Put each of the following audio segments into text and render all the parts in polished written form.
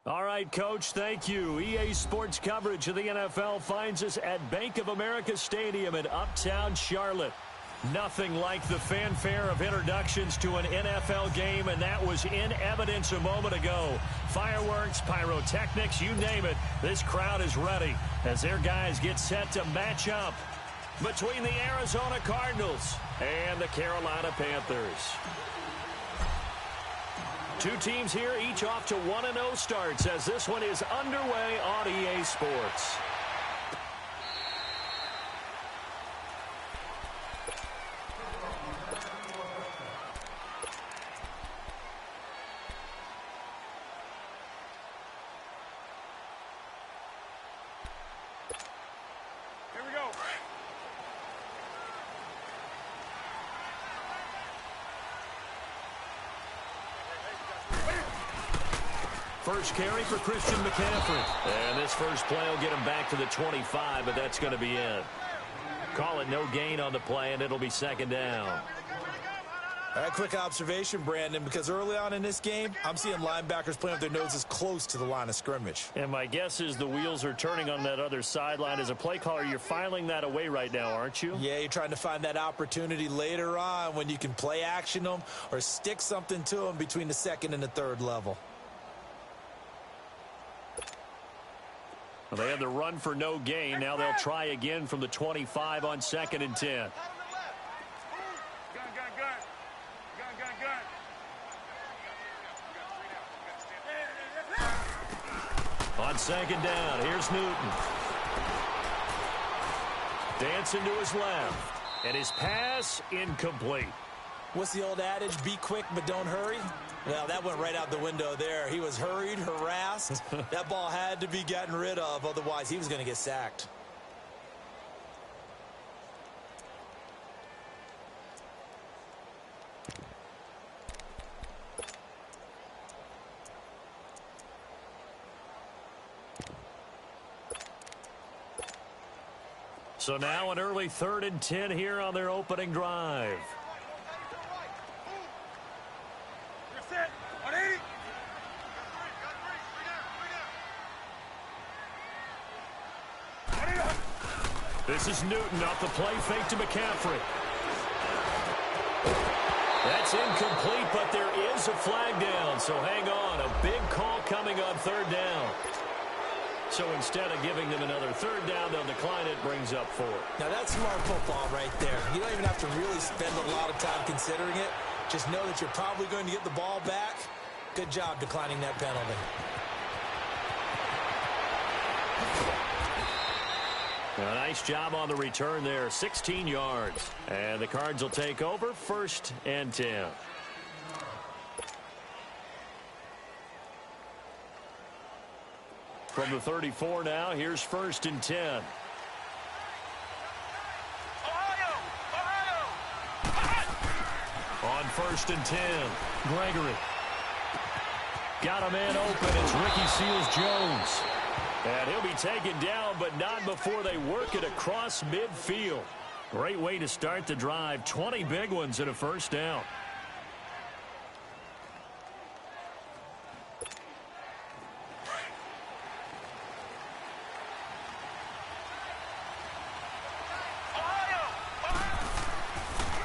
All right, Coach, thank you. EA Sports coverage of the NFL finds us at Bank of America Stadium in Uptown Charlotte. Nothing like the fanfare of introductions to an NFL game, and that was in evidence a moment ago. Fireworks, pyrotechnics, you name it. This crowd is ready as their guys get set to match up between the Arizona Cardinals and the Carolina Panthers. Two teams here, each off to 1-0 starts as this one is underway on EA Sports. Here we go. First carry for Christian McCaffrey. And this first play will get him back to the 25, but that's going to be it. Call it no gain on the play, and it'll be second down. All right, quick observation, Brandon, because early on in this game, I'm seeing linebackers playing with their noses close to the line of scrimmage. And my guess is the wheels are turning on that other sideline. As a play caller, you're filing that away right now, aren't you? Yeah, you're trying to find that opportunity later on when you can play action them or stick something to them between the second and the third level. Well, they had the run for no gain. Now they'll try again from the 25 on 2nd and 10. On 2nd down, here's Newton. Dancing to his left. And his pass incomplete. What's the old adage? Be quick, but don't hurry. Well, that went right out the window there. He was hurried, harassed. That ball had to be gotten rid of, otherwise he was going to get sacked. So now an early 3rd and 10 here on their opening drive. This is Newton off the play fake to McCaffrey. That's incomplete, but there is a flag down, so hang on. A big call coming on 3rd down. So instead of giving them another 3rd down, they'll decline it, brings up 4. Now that's smart football right there. You don't even have to really spend a lot of time considering it. Just know that you're probably going to get the ball back. Good job declining that penalty. A nice job on the return there, 16 yards. And the Cards will take over, 1st and 10. From the 34 now, here's 1st and 10. On 1st and 10, Gregory. Got a man open, it's Ricky Seals-Jones. And he'll be taken down, but not before they work it across midfield. Great way to start the drive. 20 big ones and a 1st down.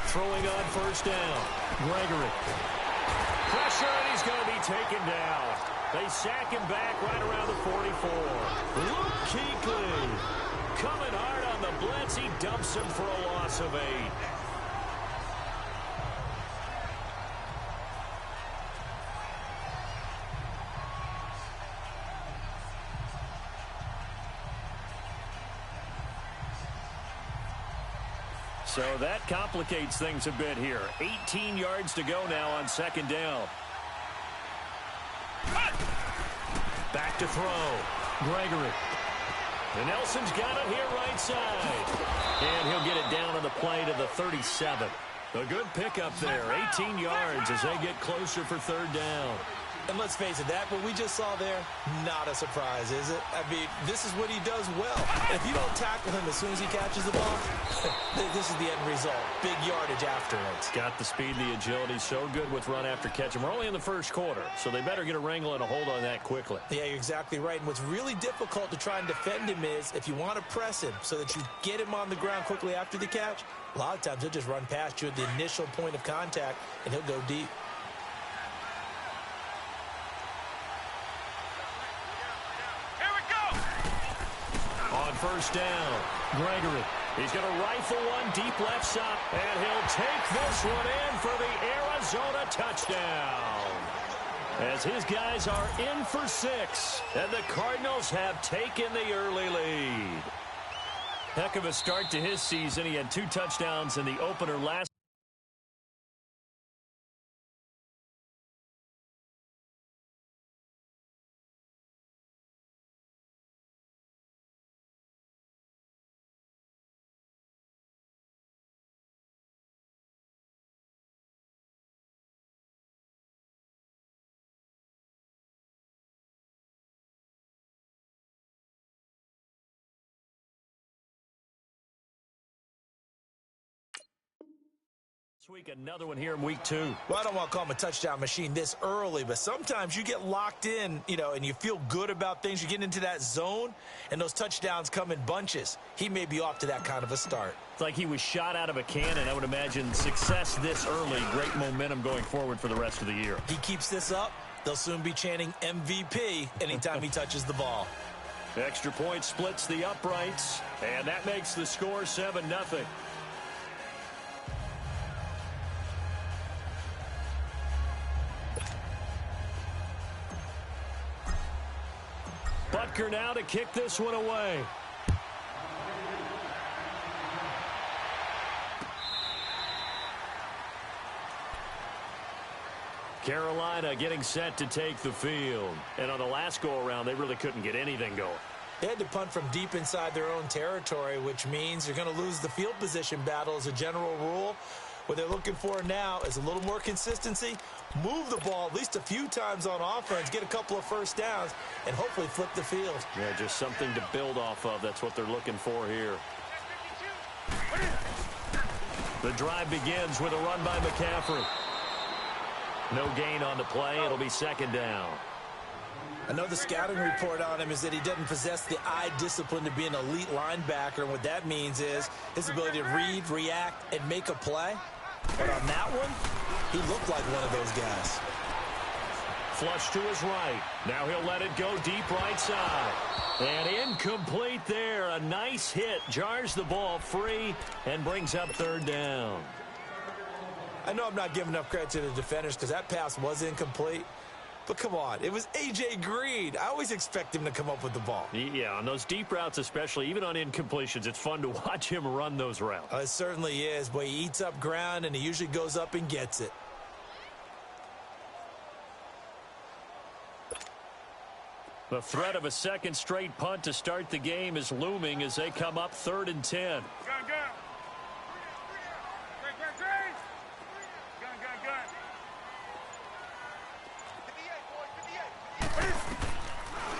Throwing on 1st down. Gregory. Pressure, and he's going to be taken down. They sack him back right around the 44. Luke Kuechly coming hard on the blitz. He dumps him for a loss of 8. So that complicates things a bit here. 18 yards to go now on 2nd down. Back to throw. Gregory. And Nelson's got it here right side. And he'll get it down on the play to the 37. A good pickup there, 18 yards as they get closer for third down. And let's face it, what we just saw there, not a surprise, is it? I mean, this is what he does well. And if you don't tackle him as soon as he catches the ball, this is the end result. Big yardage afterwards. Got the speed, the agility, so good with run after catch. And we're only in the first quarter, so they better get a wrangle and a hold on that quickly. Yeah, you're exactly right. And what's really difficult to try and defend him is if you want to press him so that you get him on the ground quickly after the catch, a lot of times he'll just run past you at the initial point of contact, and he'll go deep. First down, Gregory. He's going to rifle one deep left side, and he'll take this one in for the Arizona touchdown. As his guys are in for 6, and the Cardinals have taken the early lead. Heck of a start to his season. He had 2 touchdowns in the opener last. Week, another one here in week 2. Well, I don't want to call him a touchdown machine this early, but sometimes you get locked in, and you feel good about things. You get into that zone, and those touchdowns come in bunches. He may be off to that kind of a start. It's like he was shot out of a cannon. I would imagine success this early, great momentum going forward for the rest of the year. He keeps this up, they'll soon be chanting MVP anytime he touches the ball. Extra point splits the uprights, and that makes the score 7-0. Butker now to kick this one away. Carolina getting set to take the field. And on the last go-around, they really couldn't get anything going. They had to punt from deep inside their own territory, which means you're going to lose the field position battle as a general rule. What they're looking for now is a little more consistency, move the ball at least a few times on offense, get a couple of first downs, and hopefully flip the field. Yeah, just something to build off of. That's what they're looking for here. The drive begins with a run by McCaffrey. No gain on the play. It'll be second down. I know the scouting report on him is that he doesn't possess the eye discipline to be an elite linebacker, and what that means is his ability to read, react, and make a play. But on that one, he looked like one of those guys. Flush to his right. Now he'll let it go deep right side. And incomplete there. A nice hit. Jars the ball free and brings up third down. I know I'm not giving enough credit to the defenders because that pass was incomplete. But come on, it was A.J. Green. I always expect him to come up with the ball. Yeah, on those deep routes especially, even on incompletions, it's fun to watch him run those routes. It certainly is. Boy, he eats up ground, and he usually goes up and gets it. The threat of a second straight punt to start the game is looming as they come up 3rd and 10.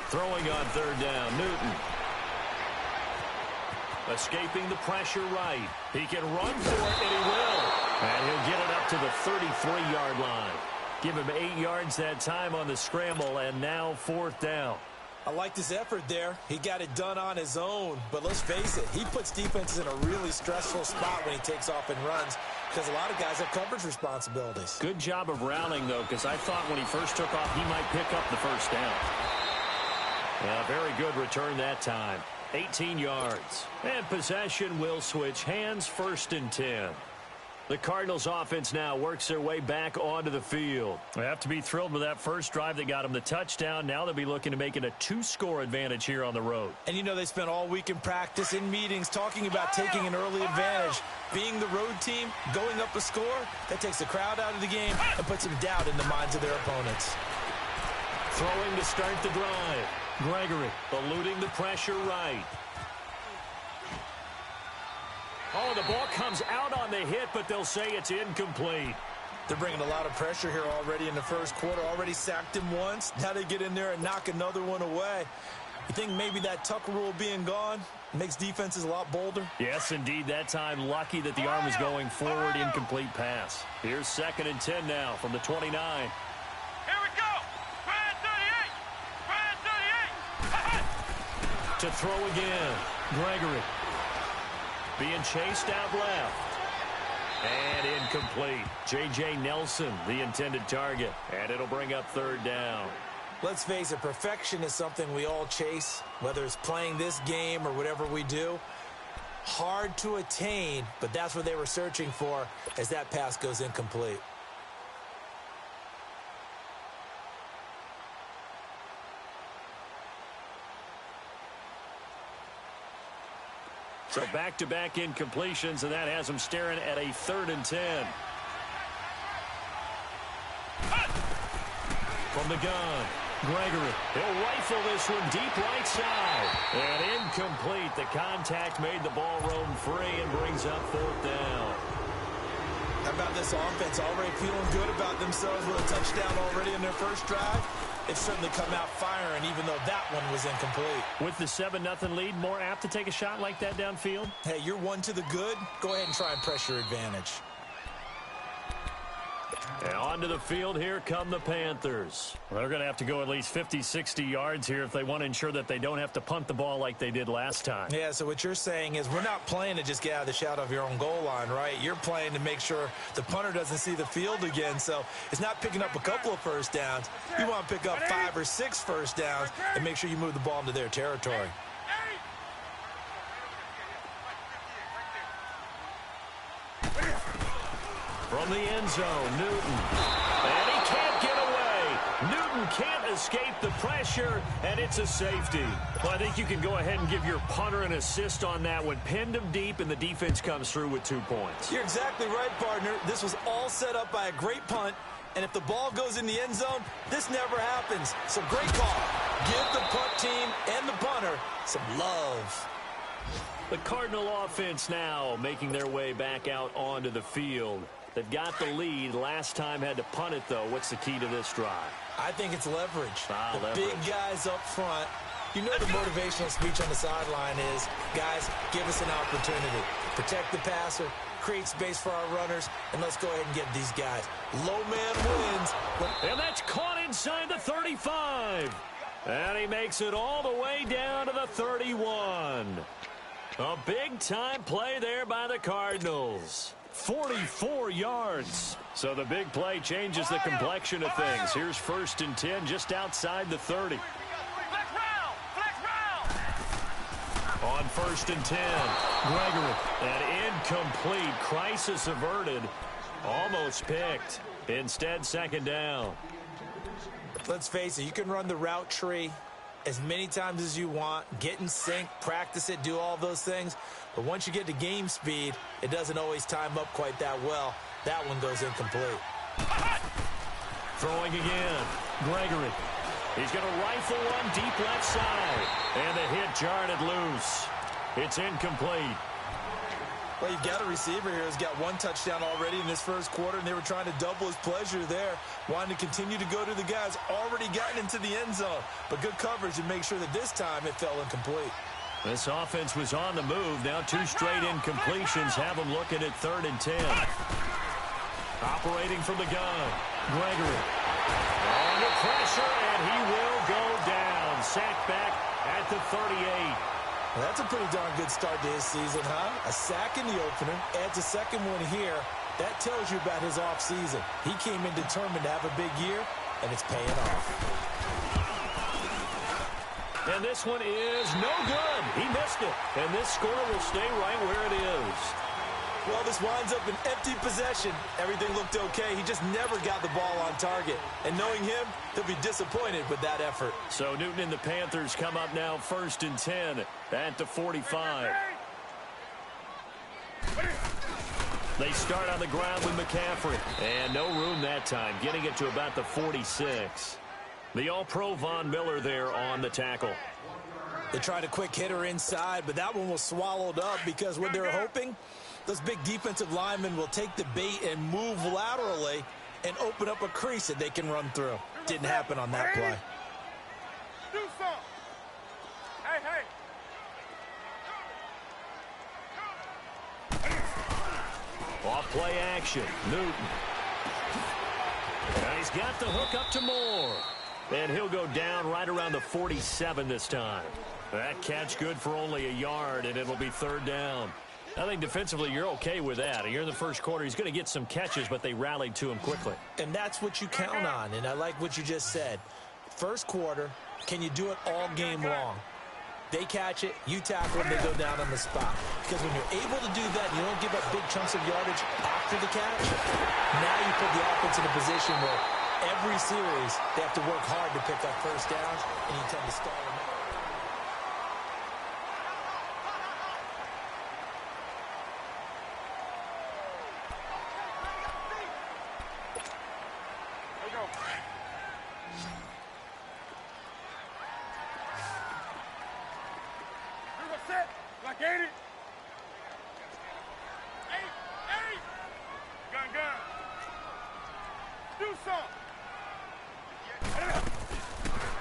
Throwing on third down, Newton. Escaping the pressure right. He can run for it, and he will. And he'll get it up to the 33-yard line. Give him 8 yards that time on the scramble, and now 4th down. I liked his effort there. He got it done on his own. But let's face it, he puts defenses in a really stressful spot when he takes off and runs because a lot of guys have coverage responsibilities. Good job of rallying, though, because I thought when he first took off, he might pick up the first down. Yeah, very good return that time. 18 yards. And possession will switch hands, 1st and 10. The Cardinals offense now works their way back onto the field. They have to be thrilled with that first drive that got them the touchdown. Now they'll be looking to make it a 2-score advantage here on the road. And you know they spent all week in practice, in meetings, talking about taking an early advantage. Being the road team, going up a score, that takes the crowd out of the game and puts some doubt in the minds of their opponents. Throwing to start the drive. Gregory eluding the pressure right. Oh, the ball comes out on the hit, but they'll say it's incomplete. They're bringing a lot of pressure here already in the first quarter. Already sacked him once. Now they get in there and knock another one away. You think maybe that Tucker rule being gone makes defenses a lot bolder? Yes, indeed. That time, lucky that the arm was going forward. Incomplete pass. Here's 2nd and 10 now from the 29. Here we go. Brad 38. To throw again. Gregory. Being chased out left. And incomplete. J.J. Nelson, the intended target. And it'll bring up 3rd down. Let's face it, perfection is something we all chase, whether it's playing this game or whatever we do. Hard to attain, but that's what they were searching for as that pass goes incomplete. So back-to-back incompletions, and that has them staring at a 3rd and 10. From the gun, Gregory. He'll rifle this one deep right side. And incomplete. The contact made the ball roam free and brings up 4th down. How about this offense already feeling good about themselves with a touchdown already in their first drive? They've certainly come out firing, even though that one was incomplete. With the 7-0 lead, more apt to take a shot like that downfield? Hey, you're one to the good. Go ahead and try and pressure advantage. And onto the field, here come the Panthers. Well, they're going to have to go at least 50, 60 yards here if they want to ensure that they don't have to punt the ball like they did last time. Yeah, so what you're saying is we're not playing to just get out of the shadow of your own goal line, right? You're playing to make sure the punter doesn't see the field again. So it's not picking up a couple of first downs. You want to pick up 5 or 6 first downs and make sure you move the ball into their territory. From the end zone, Newton. And he can't get away. Newton can't escape the pressure, and it's a safety. Well, I think you can go ahead and give your punter an assist on that one. Pinned him deep, and the defense comes through with 2 points. You're exactly right, partner. This was all set up by a great punt, and if the ball goes in the end zone, this never happens. So great call. Give the punt team and the punter some love. The Cardinal offense now making their way back out onto the field. They've got the lead. Last time had to punt it, though. What's the key to this drive? I think it's leverage. The leverage. Big guys up front. You know the motivational speech on the sideline is, guys, give us an opportunity. Protect the passer, create space for our runners, and let's go ahead and get these guys. Low man wins. And that's caught inside the 35. And he makes it all the way down to the 31. A big-time play there by the Cardinals. 44 yards. So the big play changes the complexion of things. Here's 1st and 10 just outside the 30. On 1st and 10, Gregory. An incomplete. Crisis averted. Almost picked. Instead, 2nd down. Let's face it, you can run the route tree as many times as you want, get in sync, practice it, do all those things. But once you get to game speed, it doesn't always time up quite that well. That one goes incomplete. Throwing again. Gregory. He's going to rifle one deep left side. And the hit jarred it loose. It's incomplete. Well, you've got a receiver here who's got 1 touchdown already in this first quarter, and they were trying to double his pleasure there, wanting to continue to go to the guys already gotten into the end zone. But good coverage to make sure that this time it fell incomplete. This offense was on the move. Now 2 straight incompletions have them looking at 3rd and 10. Operating from the gun. Gregory. Under pressure, and he will go down. Sacked back at the 38. Well, that's a pretty darn good start to his season, huh? A sack in the opener, adds a 2nd one here. That tells you about his offseason. He came in determined to have a big year, and it's paying off. And this one is no good. He missed it. And this score will stay right where it is. Well, this winds up an empty possession. Everything looked okay. He just never got the ball on target. And knowing him, he'll be disappointed with that effort. So Newton and the Panthers come up now 1st and 10 at the 45. They start on the ground with McCaffrey. And no room that time, getting it to about the 46. The All-Pro Von Miller there on the tackle. They tried a quick hitter inside, but that one was swallowed up because what they're hoping, those big defensive linemen will take the bait and move laterally and open up a crease that they can run through. Didn't happen on that play. Do something. Hey. Off play action. Newton. And he's got the hook up to Moore. And he'll go down right around the 47 this time. That catch good for only a yard, and it'll be third down. I think defensively you're okay with that. You're in the first quarter. He's going to get some catches, but they rallied to him quickly. And that's what you count on, and I like what you just said. First quarter, can you do it all game long? They catch it, you tackle them, they go down on the spot. Because when you're able to do that, you don't give up big chunks of yardage after the catch. Now you put the offense in a position where every series they have to work hard to pick up first downs, and you tend to stall them out.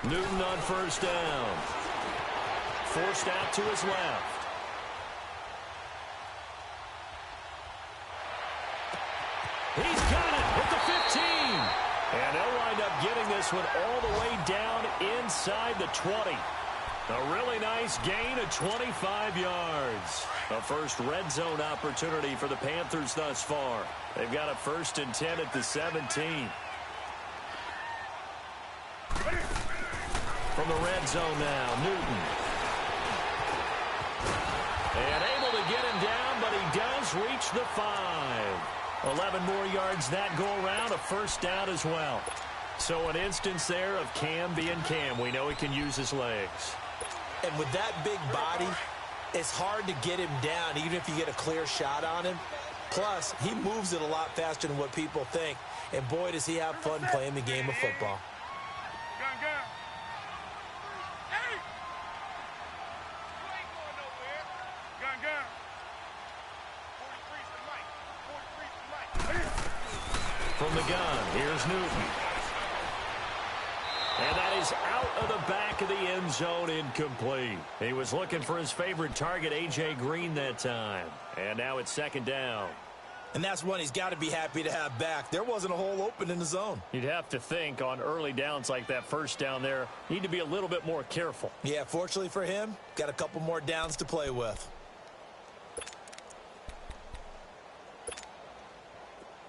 Newton on first down. Forced out to his left. He's got it at the 15. And they'll wind up getting this one all the way down inside the 20. A really nice gain of 25 yards. A first red zone opportunity for the Panthers thus far. They've got a 1st and 10 at the 17. From the red zone now, Newton. And able to get him down, but he does reach the 5. 11 more yards that go around, a first down as well. So an instance there of Cam being Cam. We know he can use his legs. And with that big body, it's hard to get him down, even if you get a clear shot on him. Plus, he moves it a lot faster than what people think. And boy, does he have fun playing the game of football. From the gun, here's Newton. And that is out of the back of the end zone, incomplete. He was looking for his favorite target, A.J. Green, that time. And now it's second down. And that's one he's got to be happy to have back. There wasn't a hole open in the zone. You'd have to think on early downs like that first down there, need to be a little bit more careful. Yeah, fortunately for him, got a couple more downs to play with.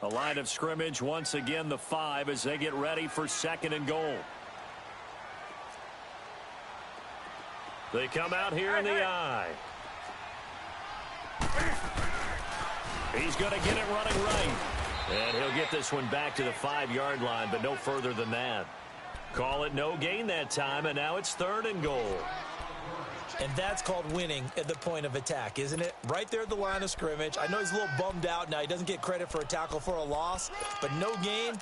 A line of scrimmage, once again, the 5 as they get ready for second and goal. They come out here in the eye. He's going to get it running right. And he'll get this one back to the 5-yard line, but no further than that. Call it no gain that time, and now it's third and goal. And that's called winning at the point of attack, isn't it? Right there at the line of scrimmage. I know he's a little bummed out now. He doesn't get credit for a tackle for a loss, but no gain,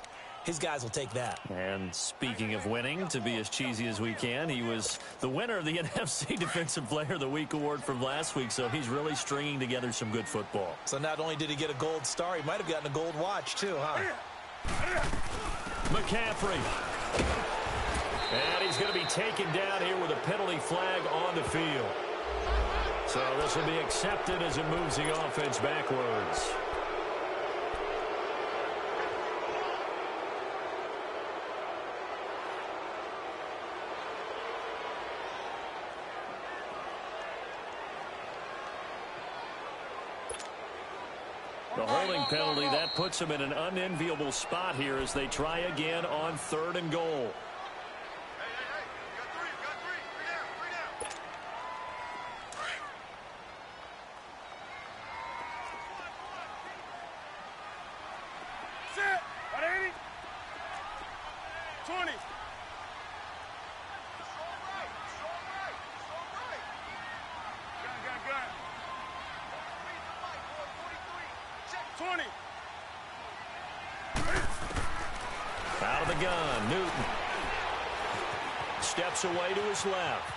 his guys will take that. And speaking of winning, to be as cheesy as we can, he was the winner of the NFC Defensive Player of the Week award from last week, so he's really stringing together some good football. So not only did he get a gold star, he might have gotten a gold watch too, huh? McCaffrey. And he's going to be taken down here with a penalty flag on the field. So this will be accepted as it moves the offense backwards. The holding penalty, that puts them in an unenviable spot here as they try again on third and goal. Set. 180. 20. Gun. 20. Out of the gun, Newton. Steps away to his left.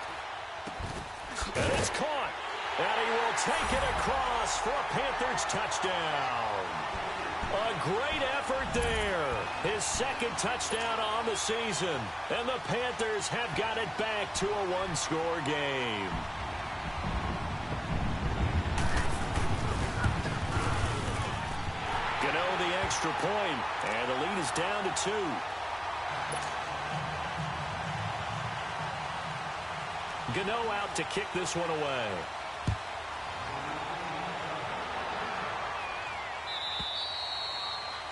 And it's caught. And he will take it across for a Panthers touchdown. A great effort there. His second touchdown on the season. And the Panthers have got it back to a one-score game. Gano the extra point, and the lead is down to 2. Gano out to kick this one away.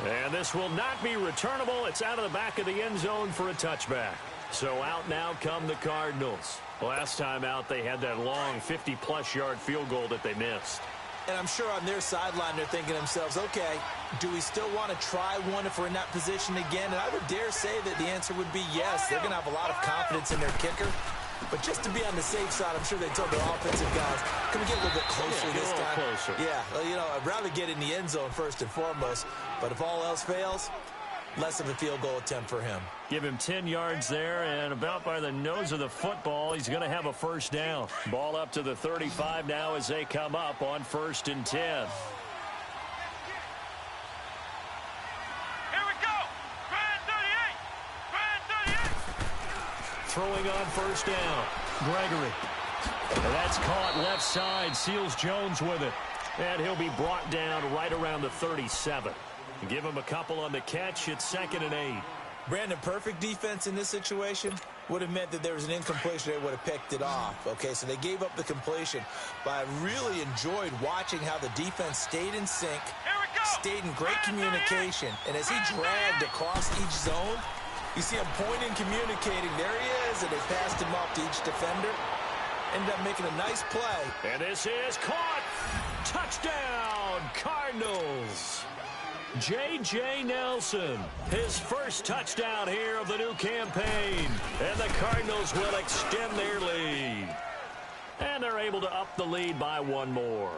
And this will not be returnable. It's out of the back of the end zone for a touchback. So out now come the Cardinals. Last time out, they had that long 50-plus yard field goal that they missed. And I'm sure on their sideline, they're thinking to themselves, okay, do we still want to try one if we're in that position again? And I would dare say that the answer would be yes. They're going to have a lot of confidence in their kicker. But just to be on the safe side, I'm sure they told their offensive guys, can we get a little bit closer this time? Closer. Yeah, you know, I'd rather get in the end zone first and foremost. But if all else fails, less of a field goal attempt for him. Give him 10 yards there, and about by the nose of the football, he's going to have a first down. Ball up to the 35 now as they come up on 1st and 10. Here we go. Grand 38. Grand 38. Throwing on first down. Gregory. And that's caught left side. Seals Jones with it. And he'll be brought down right around the 37. Give him a couple on the catch. It's 2nd and 8. Brandon, perfect defense in this situation would have meant that there was an incompletion. They would have picked it off. Okay, so they gave up the completion. But I really enjoyed watching how the defense stayed in sync, stayed in great communication. And as he dragged across each zone, you see him pointing, communicating. There he is, and they passed him off to each defender. Ended up making a nice play. And this is caught. Touchdown, Cardinals. J.J. Nelson, his first touchdown here of the new campaign. And the Cardinals will extend their lead. And they're able to up the lead by one more.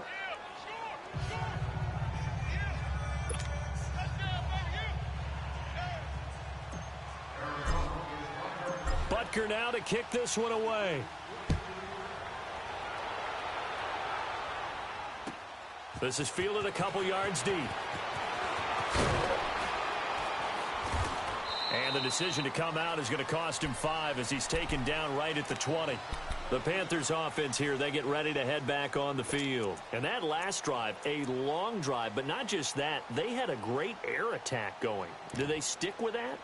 Butker now to kick this one away. This is fielded a couple yards deep. And the decision to come out is going to cost him 5 as he's taken down right at the 20. The Panthers offense here, they get ready to head back on the field. And that last drive, a long drive, but not just that, they had a great air attack going. Do they stick with that?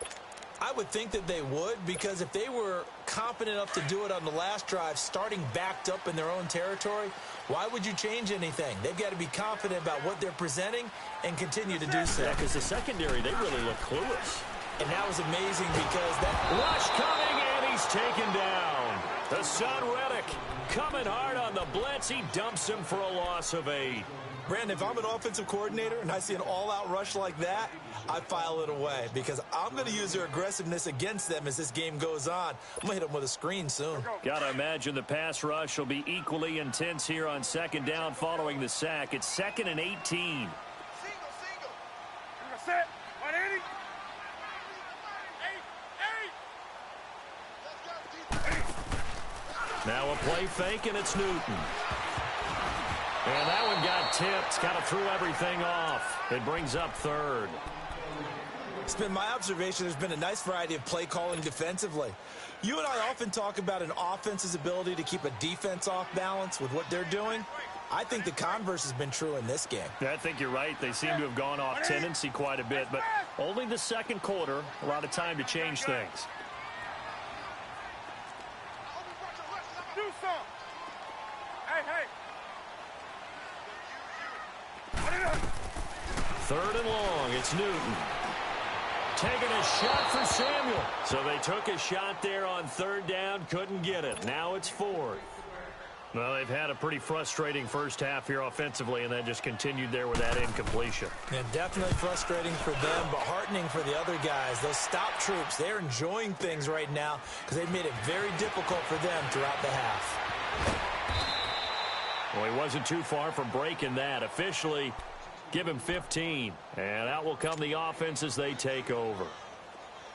I would think that they would, because if they were competent enough to do it on the last drive, starting backed up in their own territory, why would you change anything? They've got to be confident about what they're presenting and continue to do so. Yeah, because the secondary, they really look clueless. And that was amazing because that rush coming, and he's taken down. The son Reddick coming hard on the blitz. He dumps him for a loss of 8. Brandon, if I'm an offensive coordinator and I see an all-out rush like that, I file it away because I'm going to use their aggressiveness against them as this game goes on. I'm going to hit them with a screen soon. Got to imagine the pass rush will be equally intense here on 2nd down following the sack. It's 2nd and 18. Single. Set. 180. 8. Now a play fake, and it's Newton. And that one got tipped. Kind of threw everything off. It brings up 3rd. It's been my observation there's been a nice variety of play calling defensively. You and I often talk about an offense's ability to keep a defense off balance with what they're doing. I think the converse has been true in this game. Yeah, I think you're right. They seem to have gone off tendency quite a bit, but only the second quarter, a lot of time to change things. Do something. Hey. 3rd and long. It's Newton. Taking a shot for Samuel. So they took a shot there on 3rd down. Couldn't get it. Now it's 4th. Well, they've had a pretty frustrating first half here offensively, and that just continued there with that incompletion. Yeah, definitely frustrating for them, but heartening for the other guys. Those stop troops, they're enjoying things right now because they've made it very difficult for them throughout the half. Well, he wasn't too far from breaking that. Officially, give him 15. And out will come the offense as they take over.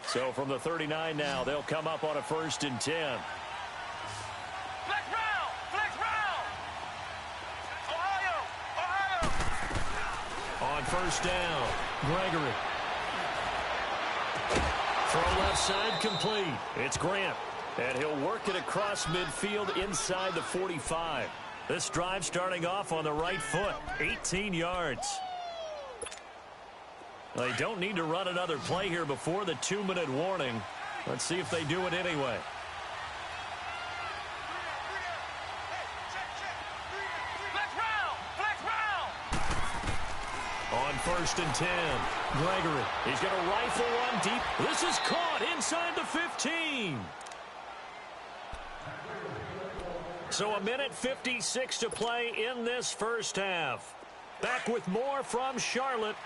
So from the 39 now, they'll come up on a 1st and 10. Flex round. on first down. Gregory. Throw left side complete. It's Grant. And he'll work it across midfield inside the 45. This drive starting off on the right foot. 18 yards. They don't need to run another play here before the 2-minute warning. Let's see if they do it anyway. On first and 10, Gregory. He's going to rifle one deep. This is caught inside the 15. So 1:56 to play in this first half. Back with more from Charlotte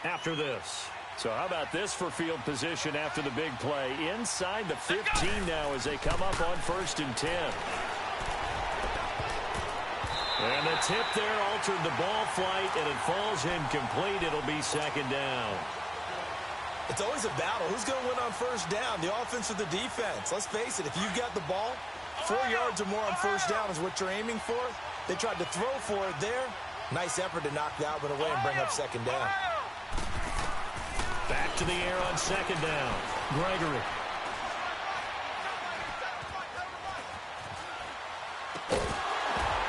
after this. So how about this for field position after the big play? Inside the 15 now as they come up on first and 10. And the tip there altered the ball flight, and it falls incomplete. It'll be second down. It's always a battle. Who's going to win on first down, the offense or the defense? Let's face it, if you've got the ball, 4 yards or more on first down is what you're aiming for. They tried to throw for it there. Nice effort to knock that one away and bring up second down. Back to the air on second down. Gregory.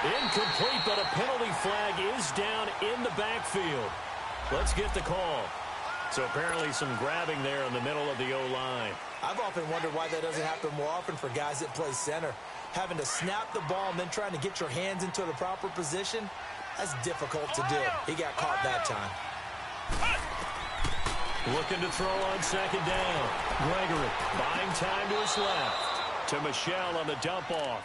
Incomplete, but a penalty flag is down in the backfield. Let's get the call. So apparently some grabbing there in the middle of the O-line. I've often wondered why that doesn't happen more often for guys that play center. Having to snap the ball and then trying to get your hands into the proper position, that's difficult to do. He got caught that time. Looking to throw on second down. Gregory buying time to his left. To Michel on the dump off.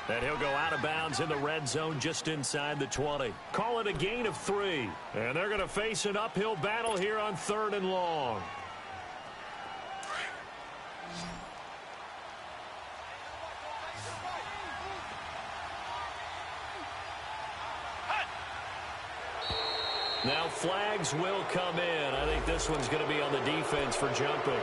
And he'll go out of bounds in the red zone just inside the 20. Call it a gain of 3. And they're going to face an uphill battle here on 3rd and long. Now flags will come in. I think this one's going to be on the defense for jumping.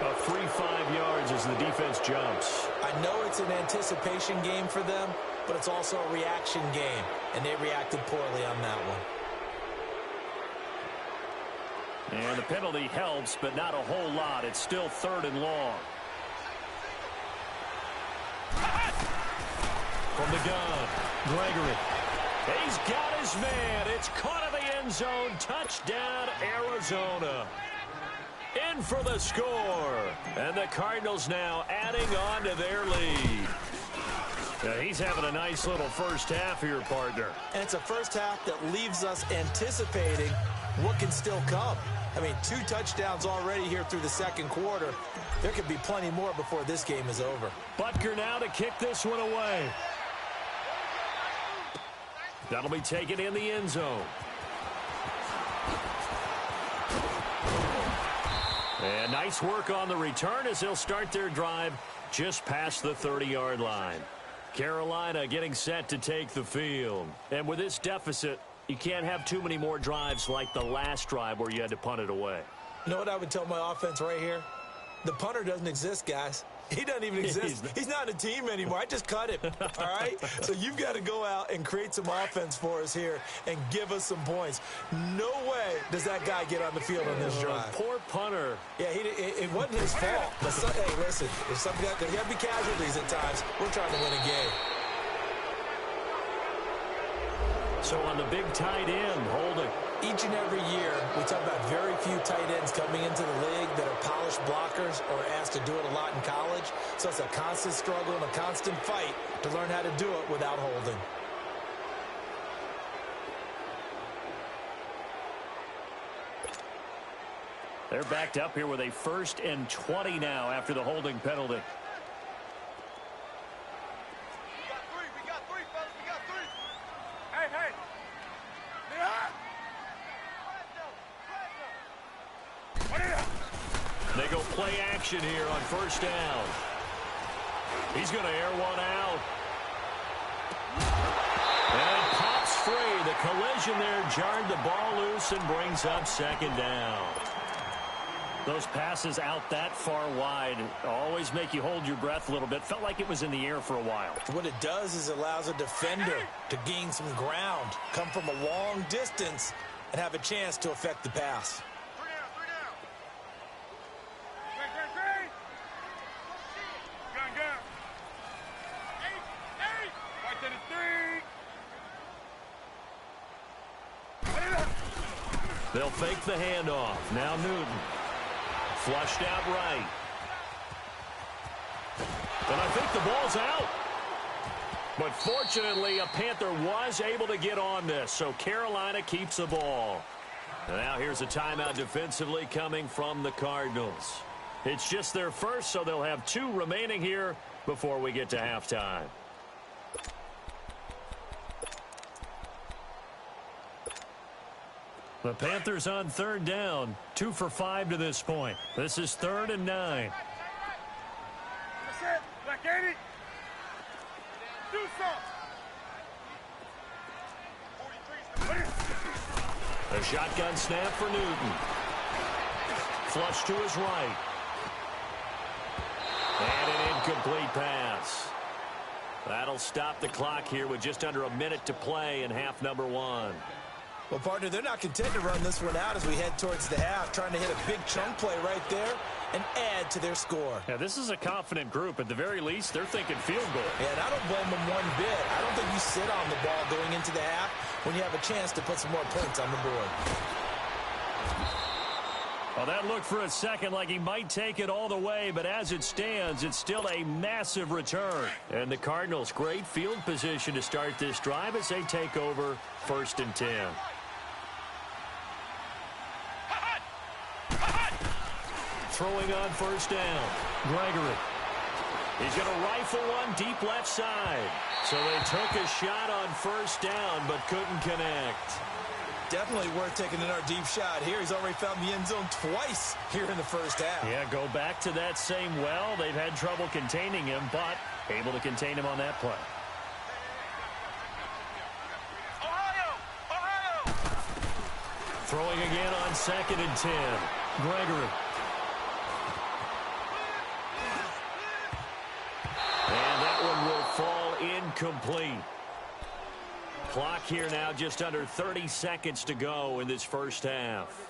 A free 5 yards as the defense jumps. I know it's an anticipation game for them, but it's also a reaction game, and they reacted poorly on that one. And the penalty helps, but not a whole lot. It's still 3rd and long. From the gun, Gregory. He's got his man. It's caught in the end zone. Touchdown, Arizona. In for the score. And the Cardinals now adding on to their lead. Yeah, he's having a nice little first half here, partner. And it's a first half that leaves us anticipating what can still come. I mean, 2 touchdowns already here through the second quarter. There could be plenty more before this game is over. Butker now to kick this one away. That'll be taken in the end zone. And nice work on the return as they'll start their drive just past the 30-yard line. Carolina getting set to take the field. And with this deficit, you can't have too many more drives like the last drive where you had to punt it away. You know what I would tell my offense right here? The punter doesn't exist, guys. He doesn't even exist. He's not a team anymore. I just cut him, all right? So you've got to go out and create some offense for us here and give us some points. No way does that guy get on the field on this drive. Poor punter. Yeah, it wasn't his fault. But hey, listen, if something there's got to be casualties at times. We're trying to win a game. So on the big tight end, holding. Each and every year, we talk about very few tight ends coming into the league that are polished blockers or asked to do it a lot in college. So it's a constant struggle and a constant fight to learn how to do it without holding. They're backed up here with a 1st and 20 now after the holding penalty. We got three, fellas. We got 3. Hey, hey. Yeah. They go play action here on first down. He's going to air one out. And it pops free. The collision there jarred the ball loose and brings up second down. Those passes out that far wide always make you hold your breath a little bit. Felt like it was in the air for a while. What it does is it allows a defender to gain some ground, come from a long distance, and have a chance to affect the pass. Three down. Gun. Eight. Right to the three. They'll fake the handoff. Now Newton. Flushed out right. And I think the ball's out. But fortunately, a Panther was able to get on this, so Carolina keeps the ball. And now here's a timeout defensively coming from the Cardinals. It's just their first, so they'll have 2 remaining here before we get to halftime. The Panthers on 3rd down, 2 for 5 to this point. This is 3rd and 9. That's it. Black 80. Do something. A shotgun snap for Newton. Flush to his right. And an incomplete pass. That'll stop the clock here with just under a minute to play in half number 1. Well, partner, they're not content to run this one out as we head towards the half, trying to hit a big chunk play right there and add to their score. Yeah, this is a confident group. At the very least, they're thinking field goal. Yeah, and I don't blame them one bit. I don't think you sit on the ball going into the half when you have a chance to put some more points on the board. Well, that looked for a second like he might take it all the way, but as it stands, it's still a massive return. And the Cardinals, great field position to start this drive as they take over 1st and 10. Throwing on 1st down, Gregory. He's going to rifle one deep left side. So they took a shot on 1st down, but couldn't connect. Definitely worth taking another deep shot here. He's already found the end zone twice here in the first half. Yeah, go back to that same well. They've had trouble containing him, but able to contain him on that play. Ohio! Throwing again on 2nd and 10. Gregory. And that one will fall incomplete. Clock here now just under 30 seconds to go in this first half.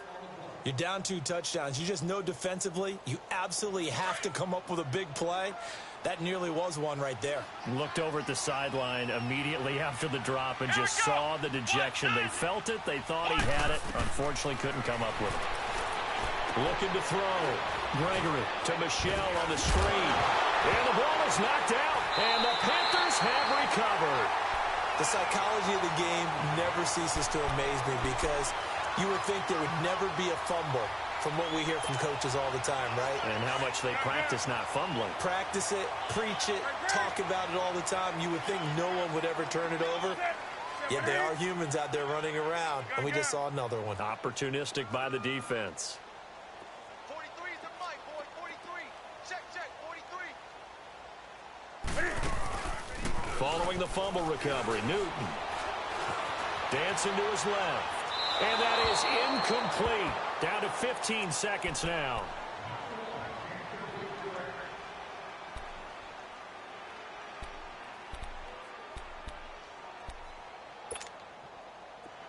You're down 2 touchdowns. You just know defensively you absolutely have to come up with a big play. That nearly was one right there. Looked over at the sideline immediately after the drop and just saw the dejection. They felt it. They thought he had it. Unfortunately, couldn't come up with it. Looking to throw. Gregory to Michelle on the screen. And the ball is knocked out. And the Panthers have recovered. The psychology of the game never ceases to amaze me because you would think there would never be a fumble from what we hear from coaches all the time, right? And how much they practice not fumbling. Practice it, preach it, talk about it all the time. You would think no one would ever turn it over. Yet they are humans out there running around, and we just saw another one. Opportunistic by the defense. 43 is the mic, boy. 43. Check, 43. Following the fumble recovery, Newton. Dancing to his left. And that is incomplete. Down to 15 seconds now.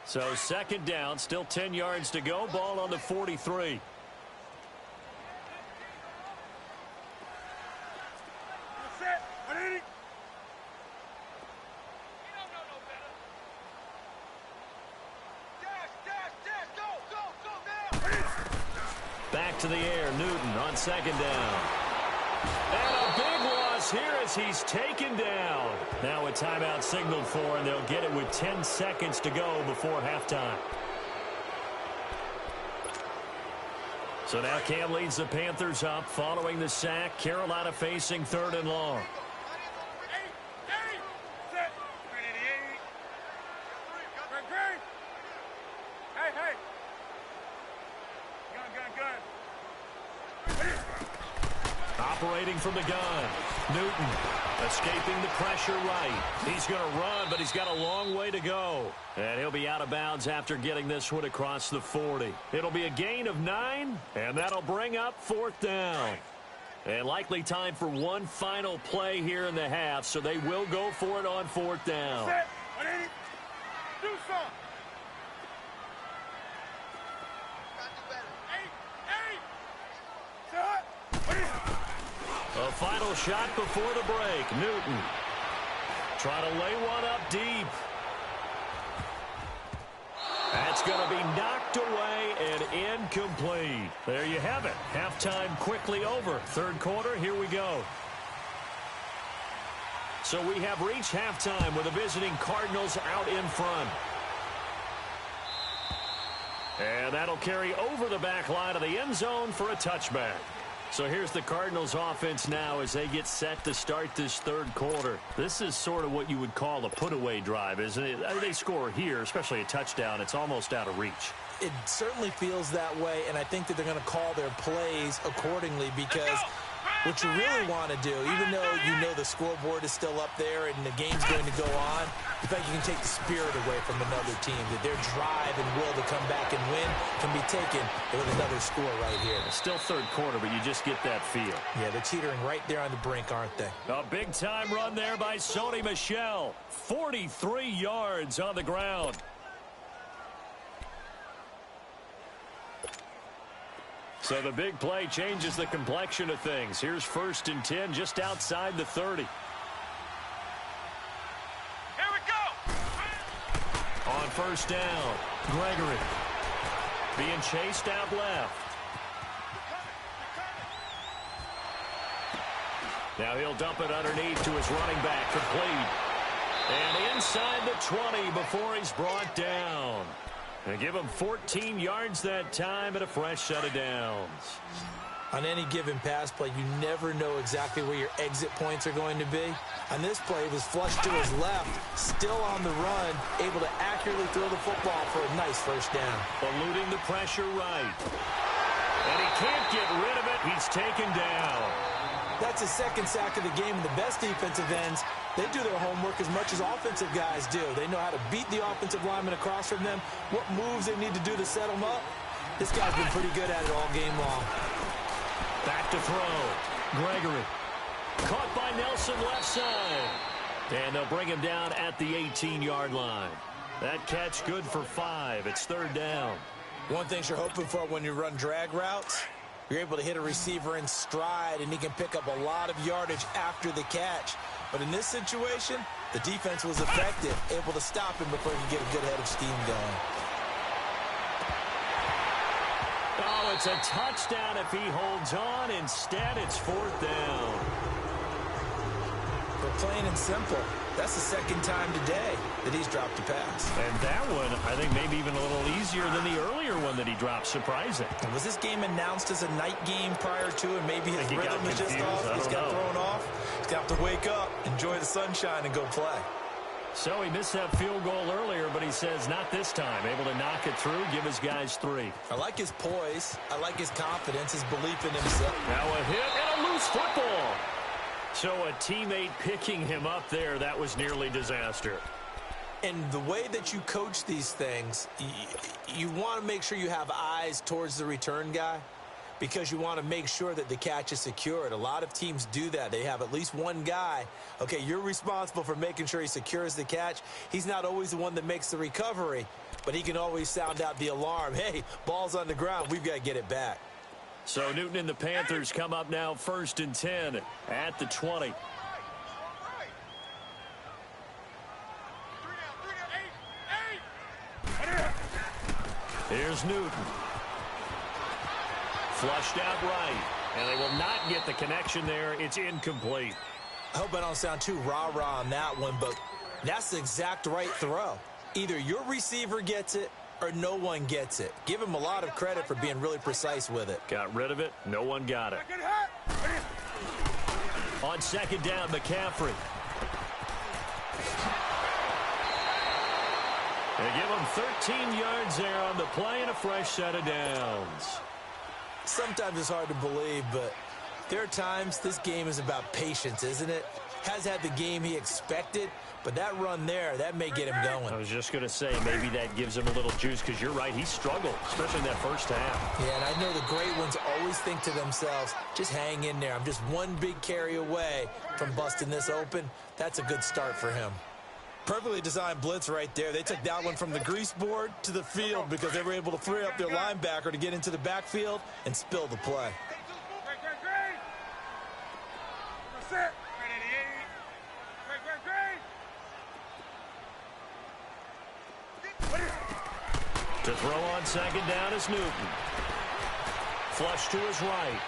So 2nd down, still 10 yards to go. Ball on the 43. Back to the air, Newton on 2nd down. And a big loss here as he's taken down. Now a timeout signaled for, and they'll get it with 10 seconds to go before halftime. So now Cam leads the Panthers up following the sack. Carolina facing 3rd and long. Operating from the gun. Newton escaping the pressure right. He's going to run, but he's got a long way to go. And he'll be out of bounds after getting this one across the 40. It'll be a gain of 9, and that'll bring up 4th down. And likely time for one final play here in the half, so they will go for it on 4th down. Do something. A final shot before the break. Newton trying to lay one up deep. That's going to be knocked away and incomplete. There you have it. Halftime quickly over. Third quarter, here we go. So we have reached halftime with the visiting Cardinals out in front. And that'll carry over the back line of the end zone for a touchback. So here's the Cardinals offense now as they get set to start this third quarter. This is sort of what you would call a put-away drive, isn't it? They score here, especially a touchdown. It's almost out of reach. It certainly feels that way, and I think that they're going to call their plays accordingly because what you really want to do, even though you know the scoreboard is still up there and the game's going to go on, you think you can take the spirit away from another team, that their drive and will to come back and win can be taken with another score right here. It's still third quarter, but you just get that feel. Yeah, they're teetering right there on the brink, aren't they? A big-time run there by Sony Michel. 43 yards on the ground. So the big play changes the complexion of things. Here's 1st and 10 just outside the 30. Here we go. On 1st down, Gregory being chased out left. Now he'll dump it underneath to his running back, complete. And inside the 20 before he's brought down. And give him 14 yards that time and a fresh set of downs. On any given pass play, you never know exactly where your exit points are going to be. On this play, it was flushed to his left, still on the run, able to accurately throw the football for a nice first down. Eluding the pressure right. And he can't get rid of it. He's taken down. That's his second sack of the game, and the best defensive ends, they do their homework as much as offensive guys do. They know how to beat the offensive lineman across from them, what moves they need to do to set them up. This guy's been pretty good at it all game long. Back to throw. Gregory. Caught by Nelson left side. And they'll bring him down at the 18-yard line. That catch good for 5. It's 3rd down. One thing you're hoping for when you run drag routes, you're able to hit a receiver in stride, and he can pick up a lot of yardage after the catch. But in this situation, the defense was effective, able to stop him before he could get a good head of steam going. Oh, it's a touchdown if he holds on. Instead, it's 4th down. For plain and simple, that's the second time today that he's dropped a pass. And that one, I think, maybe even a little easier than the earlier one that he dropped. Surprising. And was this game announced as a night game prior to, and maybe his rhythm is just off? He's got thrown off. He's got to wake up, enjoy the sunshine, and go play. So he missed that field goal earlier, but he says not this time. Able to knock it through, give his guys 3. I like his poise. I like his confidence, his belief in himself. Now a hit and a loose football. So a teammate picking him up there, that was nearly disaster. And the way that you coach these things, you want to make sure you have eyes towards the return guy because you want to make sure that the catch is secured. A lot of teams do that. They have at least one guy. Okay, you're responsible for making sure he secures the catch. He's not always the one that makes the recovery, but he can always sound out the alarm. Hey, ball's on the ground. We've got to get it back. So Newton and the Panthers come up now 1st and 10 at the 20. Here's Newton. Flushed out right. And they will not get the connection there. It's incomplete. I hope I don't sound too rah-rah on that one, but that's the exact right throw. Either your receiver gets it or no one gets it. Give him a lot of credit for being really precise with it. Got rid of it. No one got it. On 2nd down, McCaffrey. They give him 13 yards there on the play and a fresh set of downs. Sometimes it's hard to believe, but there are times this game is about patience, isn't it? Has had the game he expected, but that run there, that may get him going. I was just going to say, maybe that gives him a little juice because you're right, he struggled, especially in that first half. Yeah, and I know the great ones always think to themselves, just hang in there. I'm just one big carry away from busting this open. That's a good start for him. Perfectly designed blitz right there. They took that one from the grease board to the field because they were able to free up their linebacker to get into the backfield and spill the play. To throw on second down is Newton. Flush to his right.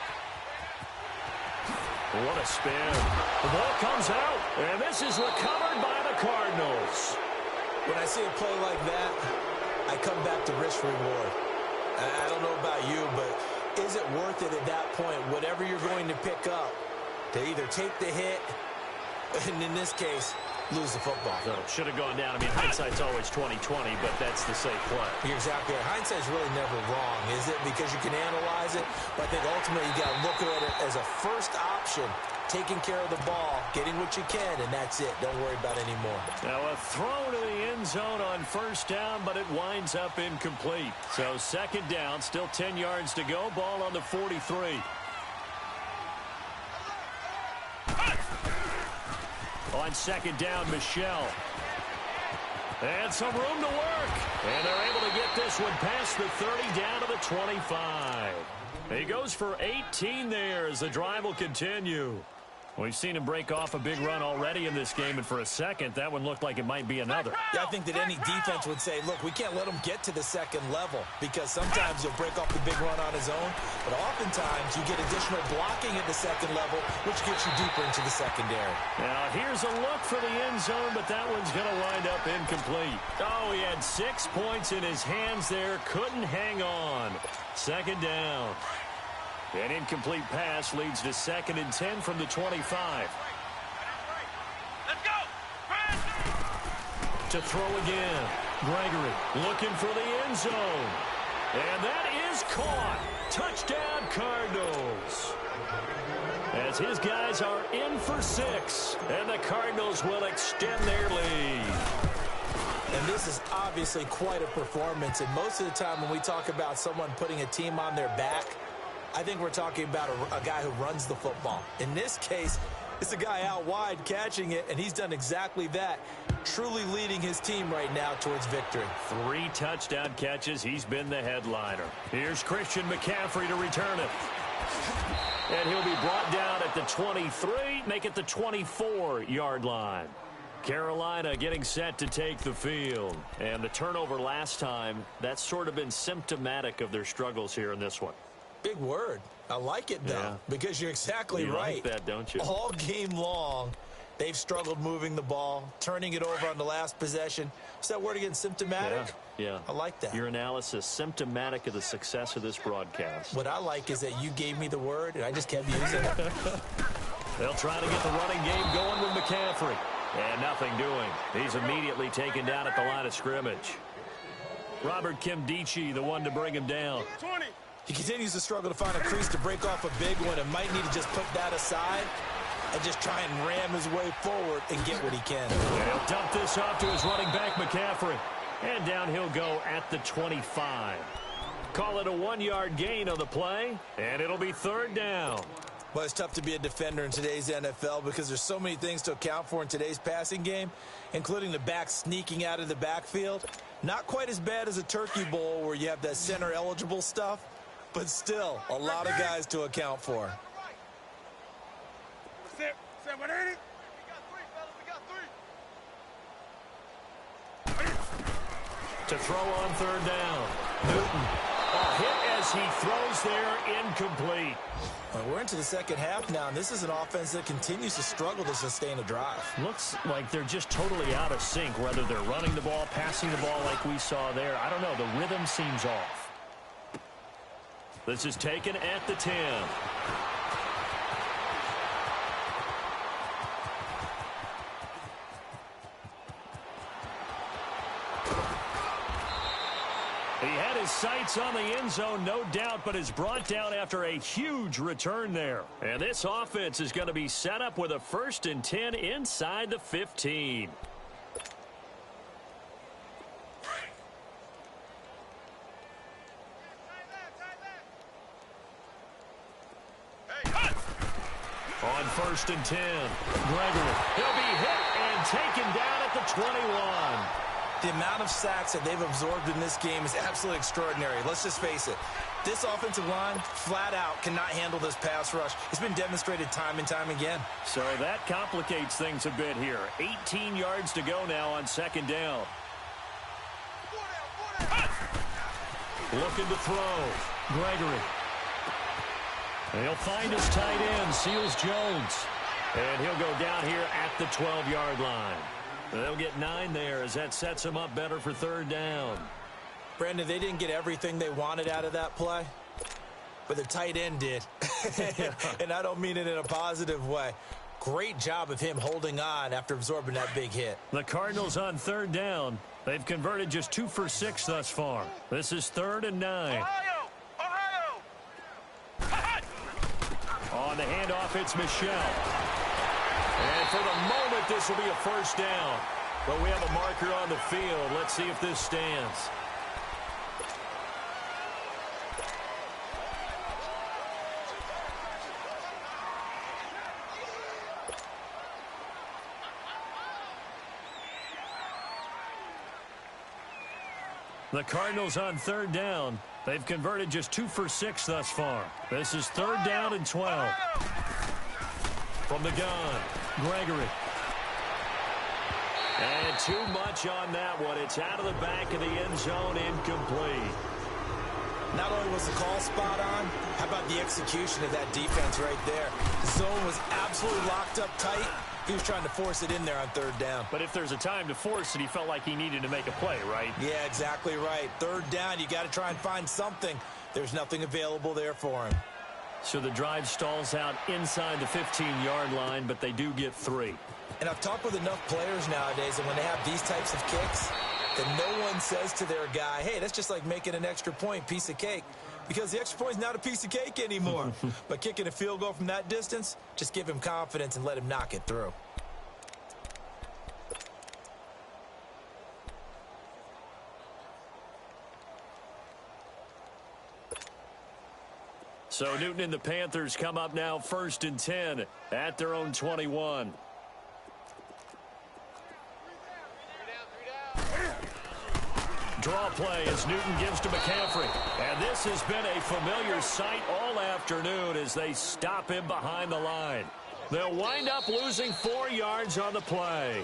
What a spin. The ball comes out, and this is recovered by the Cardinals. When I see a play like that, I come back to risk reward. I don't know about you, but is it worth it at that point, whatever you're going to pick up, to either take the hit, and in this case, lose the football? So should have gone down. I mean, hindsight's always 20/20, but that's the safe play. You're exactly right. Hindsight's really never wrong, is it? Because you can analyze it, but I think ultimately you got to look at it as a first option, taking care of the ball, getting what you can, and that's it. Don't worry about any more. Now a throw to the end zone on first down, but it winds up incomplete. So second down, still 10 yards to go. Ball on the 43. On second down, Michelle. And some room to work. And they're able to get this one past the 30 down to the 25. He goes for 18 there as the drive will continue. We've seen him break off a big run already in this game, and for a second, that one looked like it might be another. Yeah, I think that any defense would say, look, we can't let him get to the second level, because sometimes he'll break off the big run on his own, but oftentimes you get additional blocking at the second level, which gets you deeper into the secondary. Now, here's a look for the end zone, but that one's going to wind up incomplete. Oh, he had 6 points in his hands there, couldn't hang on. Second down. An incomplete pass leads to 2nd and 10 from the 25. Let's go! To throw again. Gregory looking for the end zone. And that is caught. Touchdown, Cardinals. As his guys are in for 6. And the Cardinals will extend their lead. And this is obviously quite a performance. And most of the time when we talk about someone putting a team on their back, I think we're talking about a guy who runs the football. In this case, it's a guy out wide catching it, and he's done exactly that, truly leading his team right now towards victory. 3 touchdown catches. He's been the headliner. Here's Christian McCaffrey to return it. And he'll be brought down at the 23, make it the 24-yard line. Carolina getting set to take the field. And the turnover last time, that's sort of been symptomatic of their struggles here in this one. Big word. I like it, though, because you're exactly right. You like that, don't you? All game long, they've struggled moving the ball, turning it over on the last possession. Is that word again, symptomatic? Yeah. I like that. Your analysis, symptomatic of the success of this broadcast. What I like is that you gave me the word, and I just kept using it. They'll try to get the running game going with McCaffrey. And nothing doing. He's immediately taken down at the line of scrimmage. Robert Kimdichie, the one to bring him down. 20. He continues to struggle to find a crease to break off a big one and might need to just put that aside and just try and ram his way forward and get what he can. And he'll dump this off to his running back, McCaffrey. And down he'll go at the 25. Call it a 1-yard gain on the play, and it'll be 3rd down. Well, it's tough to be a defender in today's NFL because there's so many things to account for in today's passing game, including the back sneaking out of the backfield. Not quite as bad as a turkey bowl where you have that center-eligible stuff, but still a lot of guys to account for. Set 180. We got 3, fellas. We got 3. To throw on 3rd down. Newton. A hit as he throws there, incomplete. Well, we're into the second half now, and this is an offense that continues to struggle to sustain a drive. Looks like they're just totally out of sync, whether they're running the ball, passing the ball like we saw there. I don't know. The rhythm seems off. This is taken at the 10. He had his sights on the end zone, no doubt, but is brought down after a huge return there. And this offense is going to be set up with a 1st and 10 inside the 15. On 1st and 10, Gregory. He'll be hit and taken down at the 21. The amount of sacks that they've absorbed in this game is absolutely extraordinary. Let's just face it. This offensive line, flat out, cannot handle this pass rush. It's been demonstrated time and time again. So that complicates things a bit here. 18 yards to go now on 2nd down. Looking to throw. Gregory. He'll find his tight end, Seals Jones. And he'll go down here at the 12-yard line. They'll get 9 there as that sets them up better for third down. Brandon, they didn't get everything they wanted out of that play, but the tight end did. And I don't mean it in a positive way. Great job of him holding on after absorbing that big hit. The Cardinals on third down. They've converted just 2 for 6 thus far. This is 3rd and 9. Ohio! On the handoff, it's Michel. And for the moment, this will be a first down. But we have a marker on the field. Let's see if this stands. The Cardinals on third down. They've converted just 2 for 6 thus far. This is 3rd down and 12. From the gun, Gregory. And too much on that one. It's out of the back of the end zone, incomplete. Not only was the call spot on, how about the execution of that defense right there? The zone was absolutely locked up tight. He was trying to force it in there on 3rd down. But if there's a time to force it, he felt like he needed to make a play, right? Yeah, exactly right. 3rd down, you got to try and find something. There's nothing available there for him. So the drive stalls out inside the 15-yard line, but they do get 3. And I've talked with enough players nowadays that when they have these types of kicks, that no one says to their guy, hey, that's just like making an extra point, piece of cake. Because the extra point is not a piece of cake anymore. But kicking a field goal from that distance, just give him confidence and let him knock it through. So Newton and the Panthers come up now 1st and 10 at their own 21. Draw play as Newton gives to McCaffrey. And this has been a familiar sight all afternoon as they stop him behind the line. They'll wind up losing 4 yards on the play.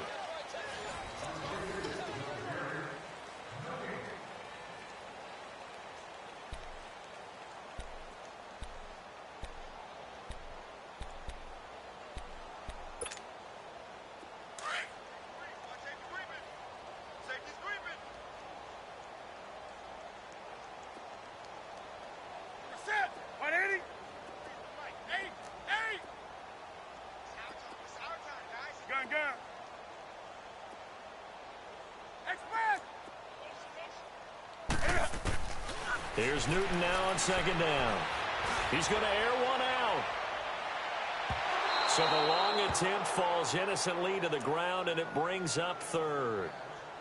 Here's Newton now on 2nd down. He's going to air one out. So the long attempt falls innocently to the ground, and it brings up 3rd.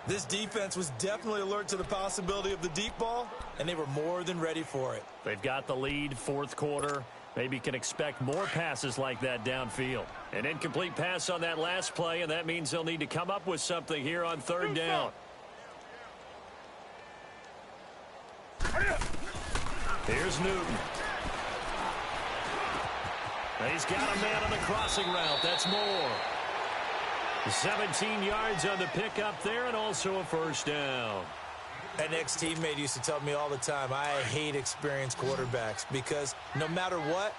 This defense was definitely alert to the possibility of the deep ball, and they were more than ready for it. They've got the lead, 4th quarter. Maybe can expect more passes like that downfield. An incomplete pass on that last play, and that means they'll need to come up with something here on 3rd down. Here's Newton. He's got a man on the crossing route. That's more. 17 yards on the pickup there, and also a 1st down. An ex-teammate used to tell me all the time, I hate experienced quarterbacks because no matter what,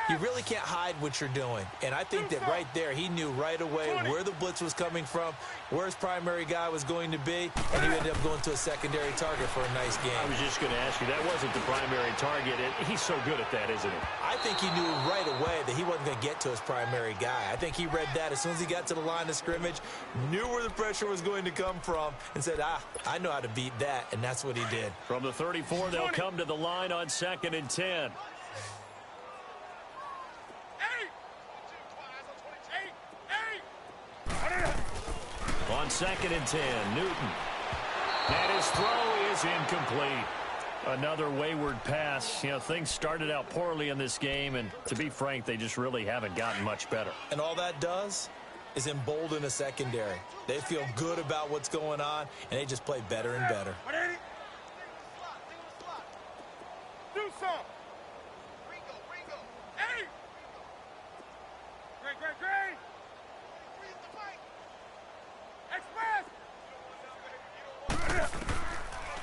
you really can't hide what you're doing. And I think that right there, he knew right away where the blitz was coming from, where his primary guy was going to be, and he ended up going to a secondary target for a nice game. I was just going to ask you, that wasn't the primary target. He's so good at that, isn't he? I think he knew right away that he wasn't going to get to his primary guy. I think he read that as soon as he got to the line of scrimmage, knew where the pressure was going to come from, and said, I know how to beat that, and that's what he did. From the 34, they'll come to the line on 2nd and 10. On 2nd and 10, Newton. And his throw is incomplete. Another wayward pass. You know, things started out poorly in this game, and to be frank, they just really haven't gotten much better. And all that does is embolden a secondary. They feel good about what's going on, and they just play better and better. Do some. Ringo. Hey! Great. Express!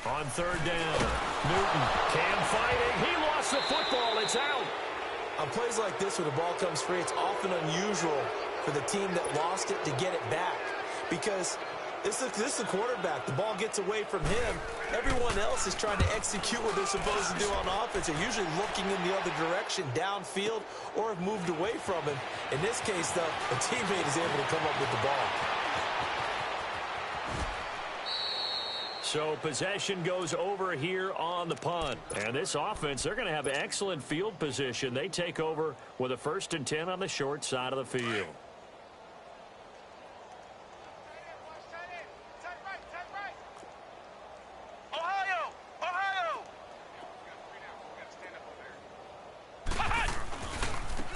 On 3rd down. Newton, Cam fighting. He lost the football. It's out. On plays like this where the ball comes free, it's often unusual for the team that lost it to get it back. Because this is the quarterback. The ball gets away from him. Everyone else is trying to execute what they're supposed to do on offense. They're usually looking in the other direction, downfield, or have moved away from him. In this case, though, a teammate is able to come up with the ball. So possession goes over here on the punt. And this offense, they're going to have excellent field position. They take over with a 1st and 10 on the short side of the field.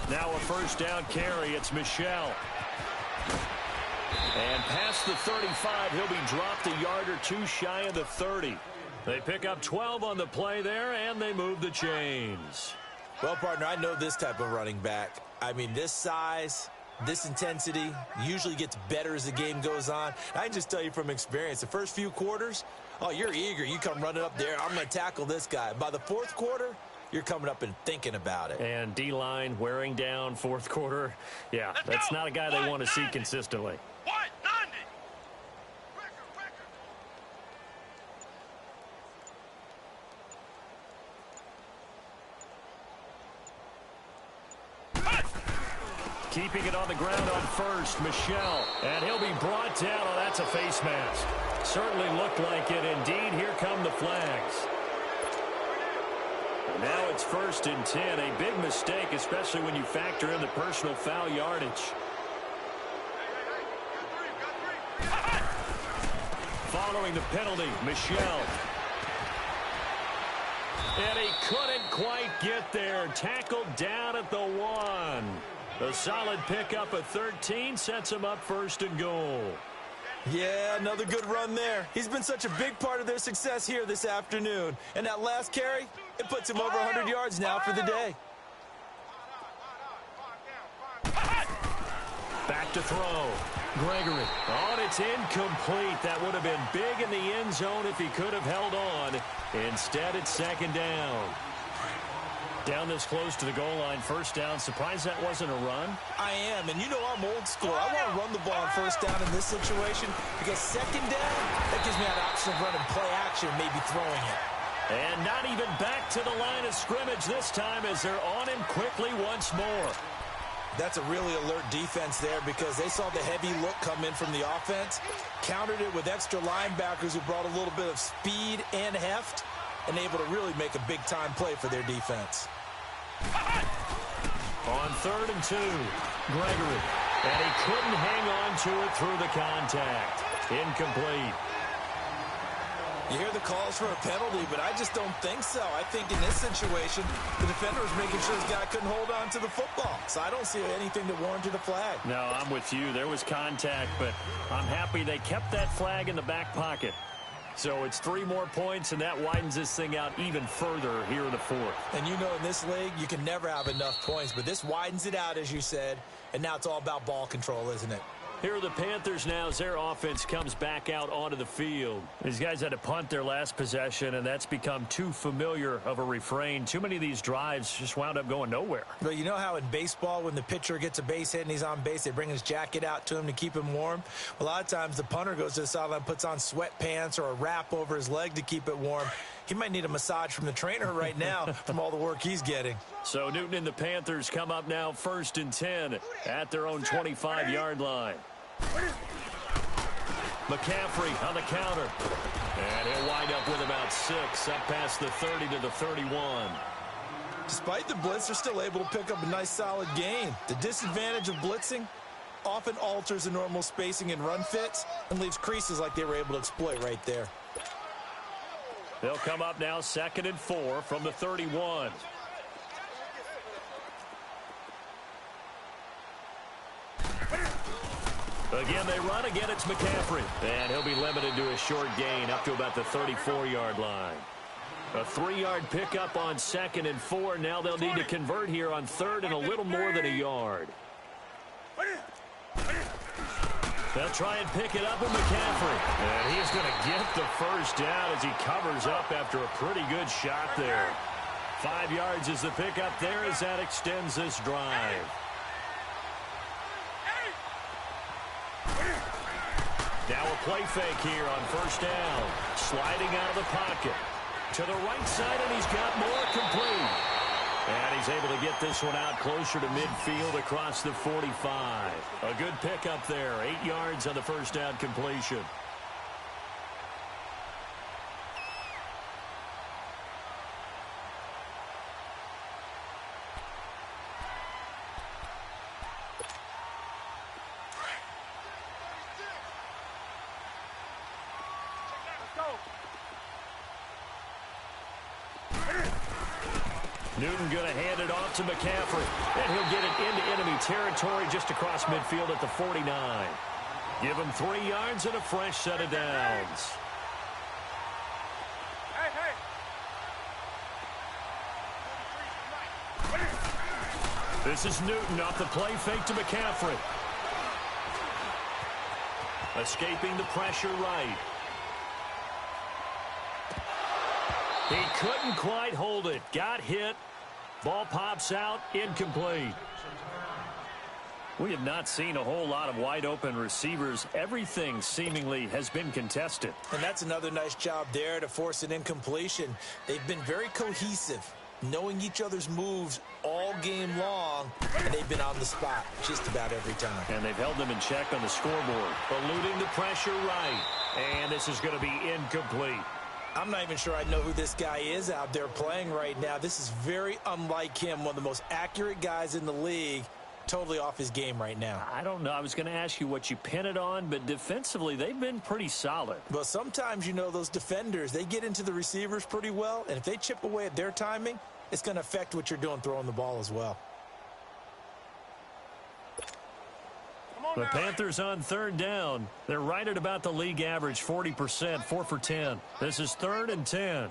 Now a 1st down carry. It's Michelle. And past the 35, he'll be dropped a yard or two shy of the 30. They pick up 12 on the play there, and they move the chains. Well, partner, I know this type of running back. I mean, this size, this intensity usually gets better as the game goes on. I can just tell you from experience, the first few quarters, oh, you're eager. You come running up there. I'm going to tackle this guy. By the 4th quarter, you're coming up and thinking about it. And D-line wearing down 4th quarter. Yeah, that's not a guy they want to see consistently. Keeping it on the ground on 1st, Michelle. And he'll be brought down. Oh, that's a face mask. Certainly looked like it. Indeed, here come the flags. And now it's 1st and 10. A big mistake, especially when you factor in the personal foul yardage. Following the penalty, Michelle. And he couldn't quite get there. Tackled down at the 1. A solid pickup of 13 sets him up 1st and goal. Yeah, another good run there. He's been such a big part of their success here this afternoon. And that last carry, it puts him over 100 yards now for the day. Back to throw. Gregory. Oh, and it's incomplete. That would have been big in the end zone if he could have held on. Instead, it's 2nd down. Down this close to the goal line, 1st down. Surprised that wasn't a run? I am, and you know I'm old school. I want to run the ball on 1st down in this situation because 2nd down, that gives me an option of running play action, maybe throwing it. And not even back to the line of scrimmage this time as they're on him quickly once more. That's a really alert defense there because they saw the heavy look come in from the offense, countered it with extra linebackers who brought a little bit of speed and heft, and able to really make a big-time play for their defense. On 3rd and 2, Gregory. And he couldn't hang on to it through the contact. Incomplete. You hear the calls for a penalty, but I just don't think so. I think in this situation, the defender was making sure his guy couldn't hold on to the football. So I don't see anything that warranted a flag. No, I'm with you. There was contact, but I'm happy they kept that flag in the back pocket. So it's 3 more points, and that widens this thing out even further here in the 4th. And you know in this league, you can never have enough points, but this widens it out, as you said, and now it's all about ball control, isn't it? Here are the Panthers now as their offense comes back out onto the field. These guys had to punt their last possession, and that's become too familiar of a refrain. Too many of these drives just wound up going nowhere. But you know how in baseball, when the pitcher gets a base hit and he's on base, they bring his jacket out to him to keep him warm? A lot of times the punter goes to the sideline, puts on sweatpants or a wrap over his leg to keep it warm. He might need a massage from the trainer right now from all the work he's getting. So Newton and the Panthers come up now 1st and 10 at their own 25-yard line. McCaffrey on the counter. And he'll wind up with about 6 up past the 30 to the 31. Despite the blitz, they're still able to pick up a nice solid gain. The disadvantage of blitzing often alters the normal spacing and run fits and leaves creases like they were able to exploit right there. They'll come up now 2nd and 4 from the 31. Again, they run. Again, it's McCaffrey. And he'll be limited to a short gain up to about the 34-yard line. A 3-yard pickup on 2nd and 4. Now they'll need to convert here on 3rd and a little more than a yard. They'll try and pick it up with McCaffrey. And he is going to get the first down as he covers up after a pretty good shot there. 5 yards is the pickup there as that extends this drive. Now a play fake here on first down. Sliding out of the pocket. To the right side, and he's got more complete. And he's able to get this one out closer to midfield across the 45. A good pickup there. 8 yards on the first down completion. Newton going to hand it off to McCaffrey. And he'll get it into enemy territory just across midfield at the 49. Give him 3 yards and a fresh set of downs. This is Newton off the play fake to McCaffrey. Escaping the pressure right. He couldn't quite hold it. Got hit. Ball pops out. Incomplete. We have not seen a whole lot of wide-open receivers. Everything seemingly has been contested. And that's another nice job there to force an incompletion. They've been very cohesive, knowing each other's moves all game long, and they've been on the spot just about every time. And they've held them in check on the scoreboard. Eluding the pressure right. And this is going to be incomplete. I'm not even sure I know who this guy is out there playing right now. This is very unlike him, one of the most accurate guys in the league. Totally off his game right now. I don't know. I was going to ask you what you pin it on, but defensively, they've been pretty solid. Well, sometimes, you know, those defenders, they get into the receivers pretty well, and if they chip away at their timing, it's going to affect what you're doing throwing the ball as well. The Panthers on third down. They're right at about the league average, 40%, 4 for 10. This is 3rd and 10.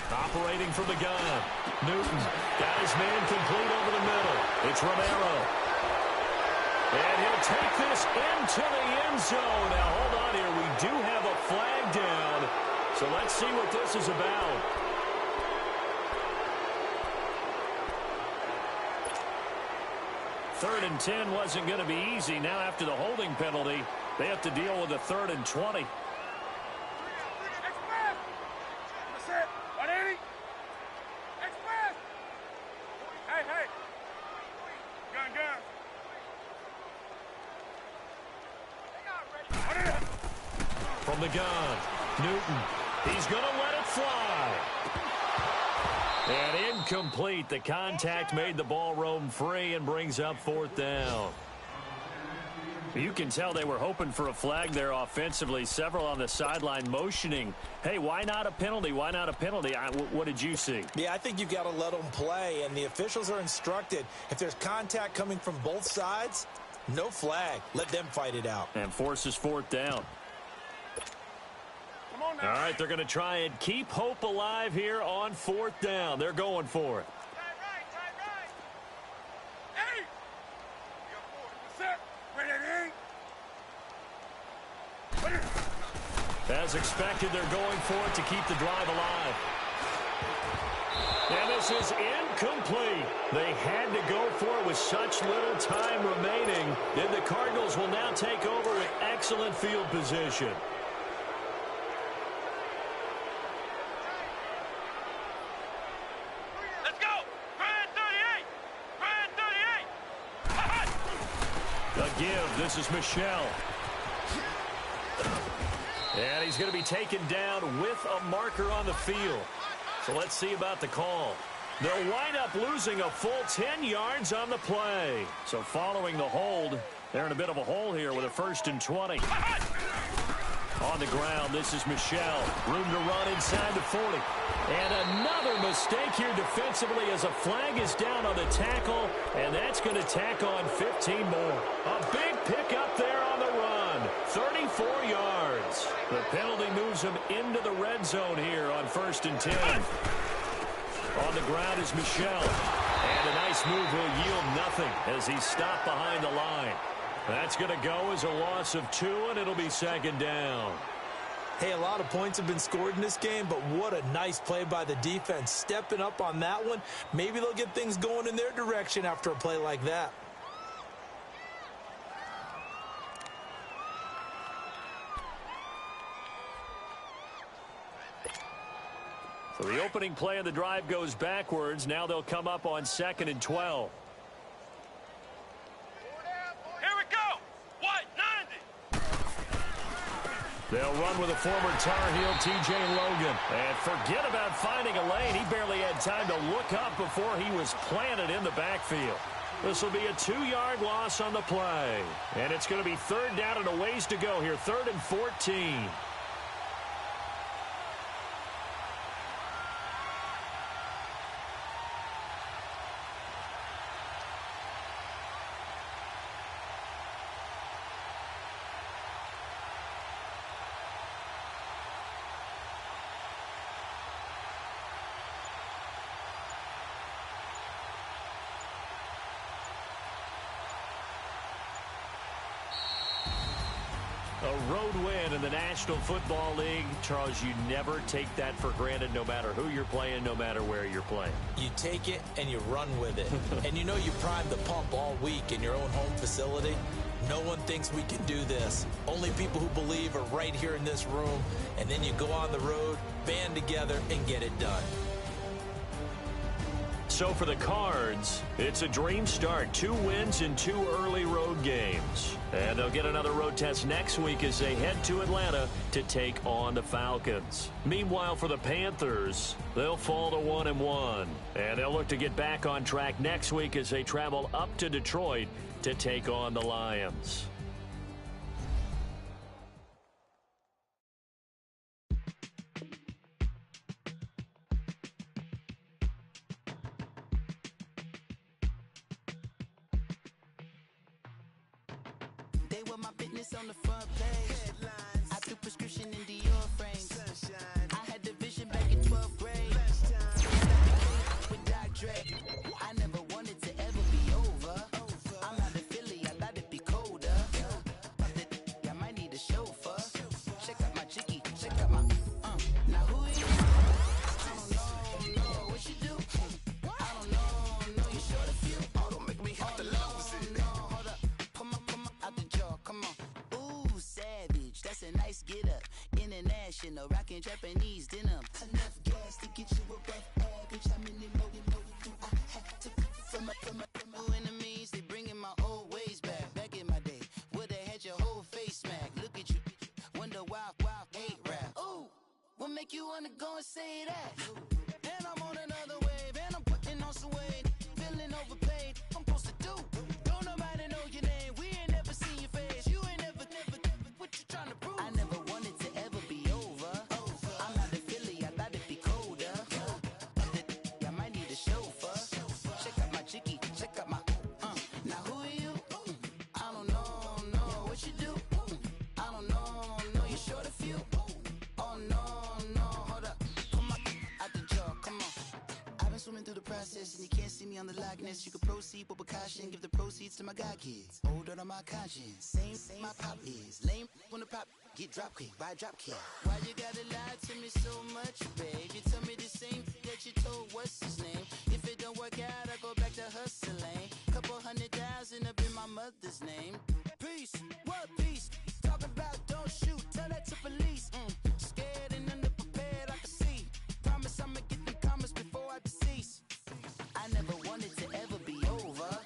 Operating from the gun. Newton got his man complete over the middle. It's Romero. And he'll take this into the end zone. Now, hold on here. We do have a flag down. So let's see what this is about. Third and 10 wasn't going to be easy. Now, after the holding penalty, they have to deal with a 3rd and 20. From the gun, Newton. He's going to let it fly. And incomplete. The contact made the ball roam free and brings up 4th down. You can tell they were hoping for a flag there offensively. Several on the sideline motioning. Hey, why not a penalty? Why not a penalty? What did you see? Yeah, I think you've got to let them play, and the officials are instructed. If there's contact coming from both sides, no flag. Let them fight it out. And forces 4th down. All right, they're going to try and keep hope alive here on 4th down. They're going for it. As expected, they're going for it to keep the drive alive. And this is incomplete. They had to go for it with such little time remaining. And the Cardinals will now take over with excellent field position. Give. This is Michelle. And he's going to be taken down with a marker on the field. So let's see about the call. They'll wind up losing a full 10 yards on the play. So following the hold, they're in a bit of a hole here with a 1st and 20. On the ground, this is Michelle. Room to run inside the 40. And another mistake here defensively as a flag is down on the tackle, and that's going to tack on 15 more. A big pickup there on the run. 34 yards. The penalty moves him into the red zone here on 1st and 10. On the ground is Michelle. And a nice This move will yield nothing as he's stopped behind the line. That's going to go as a loss of 2, and it'll be second down. Hey, a lot of points have been scored in this game, but what a nice play by the defense. Stepping up on that one, maybe they'll get things going in their direction after a play like that. So the opening play of the drive goes backwards. Now they'll come up on 2nd and 12. Here we go. White 90. They'll run with a former Tar Heel, T.J. Logan. And forget about finding a lane. He barely had time to look up before he was planted in the backfield. This will be a 2-yard loss on the play. And it's going to be 3rd down and a ways to go here. 3rd and 14. A road win in the National Football League. Charles, you never take that for granted no matter who you're playing, no matter where you're playing. You take it and you run with it. And you know you primed the pump all week in your own home facility. No one thinks we can do this. Only people who believe are right here in this room. And then you go on the road, band together, and get it done. So for the Cards, it's a dream start. 2 wins in 2 early road games. And they'll get another road test next week as they head to Atlanta to take on the Falcons. Meanwhile, for the Panthers, they'll fall to 1-1. And they'll look to get back on track next week as they travel up to Detroit to take on the Lions. They were my business on the front page. Headlines. I threw prescription in Dior frames. Sunshine. I had the vision back in 12th grade. With Doc Dre. I never wanted to ever be over. I'm not a Philly, I thought it'd be colder. I might need a chauffeur. Check out my chicky, check out my now who are you? I don't know what you do. I don't know you short a few. Oh, don't make me have to lose it. Hold up, come on, out the jaw, come on. Ooh, savage, that's a nice get up. International, rockin' Japanese denim. Enough gas to get you above average. How many more do I have to from my enemies? They bringing my old ways back. Back in my day, would've had your whole face smack. Look at you, wonder why hate rap. Ooh, what make you wanna go and say that? And I'm on another wave, and I'm putting on some weight. Feeling overpaid, I'm supposed to do. Don't nobody know your name, we ain't never seen your face. You ain't never, what you trying to prove? I never wanted to ever be over. I'm not a Philly, I thought it'd be colder. I might need a chauffeur. Check out my chicky, check out my, now who are you? I don't know what you do. I don't know you're short a few. Oh no, hold up, come on, out the jaw, come on. I've been swimming through the process and you can't see me on the Loch Ness. You can proceed with precaution, give the proceeds to my god kids. Older on my conscience, same my pop is. Lame when the pop get drop kick, buy drop kick. Why you gotta lie to me so much, babe? You tell me the same that you told what's his name. If it don't work out, I go back to hustling. Couple 100,000 up in my mother's name. Peace, what peace? Talk about don't shoot, tell that to police. Scared and underprepared, I can see. Promise I'ma get them comments before I decease. I never wanted to ever be over.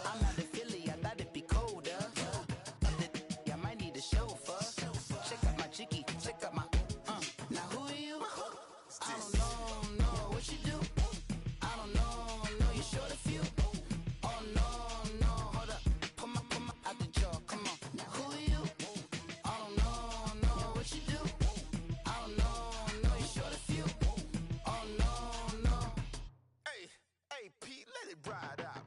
I'm not a Philly, I thought it'd be colder. I might need a chauffeur. Check out my chicky, check out my, now who are you? I don't know what you do. I don't know you're short a few. Oh no, hold up, come on, out the jaw, come on. Now who are you? I don't know what you do. I don't know you're short a few. Oh no. Hey, Pete, let it ride out.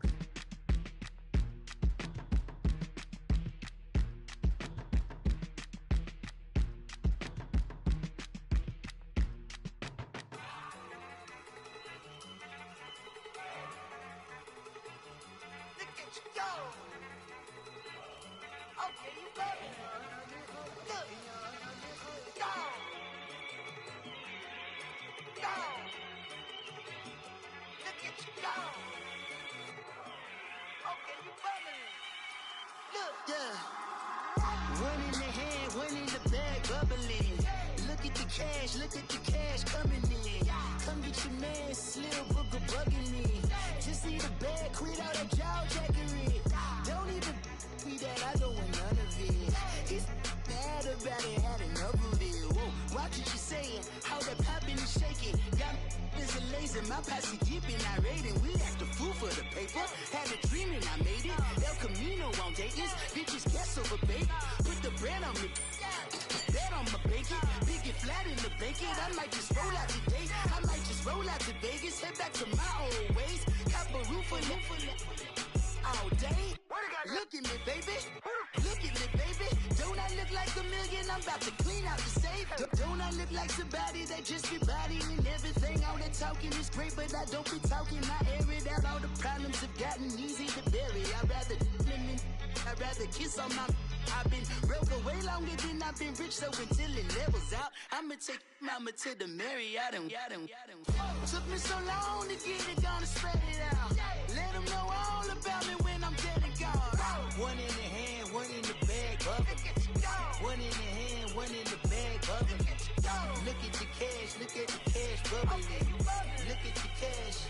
Okay, you bumming. Look, yeah. One in the hand, one in the bag, bubbling. Look at the cash coming in. Come get your man, Slim Booger bugging me. Just need a bag, quit all that jaw jackery. Don't even me that I don't want none of it. He's mad about it, had enough of it. Whoa, watch what you saying, how that poppin' and shaking. Got is a laser, my posse deep and I raiding. We act a fool for the paper. Had a dream and I made it. El Camino on Dayton's, bitches guess over bait. Put the brand on me. Bet on my bacon, big and flat in the bacon. I might just roll out today. I might just roll out to Vegas, head back to my old ways. Cop a roof for all day. Look at me, baby. Look at me, baby. Don't I look like a million? I'm about to clean out the safe. Don't I look like somebody that just be bodying everything? All that talking is great, but I don't be talking. I air it out. All the problems have gotten easy to bury. I'd rather kiss on my. I've been broke away longer than I've been rich, so until it levels out, I'ma take mama to the Marriott and took me so long to get it, gonna spread it out. Let them know all about me when I'm dead and gone. One in the hand, one in the bag, bubbling. One in the hand, one in the bag, bubbling. Look at the cash, bubbling. Look at the cash,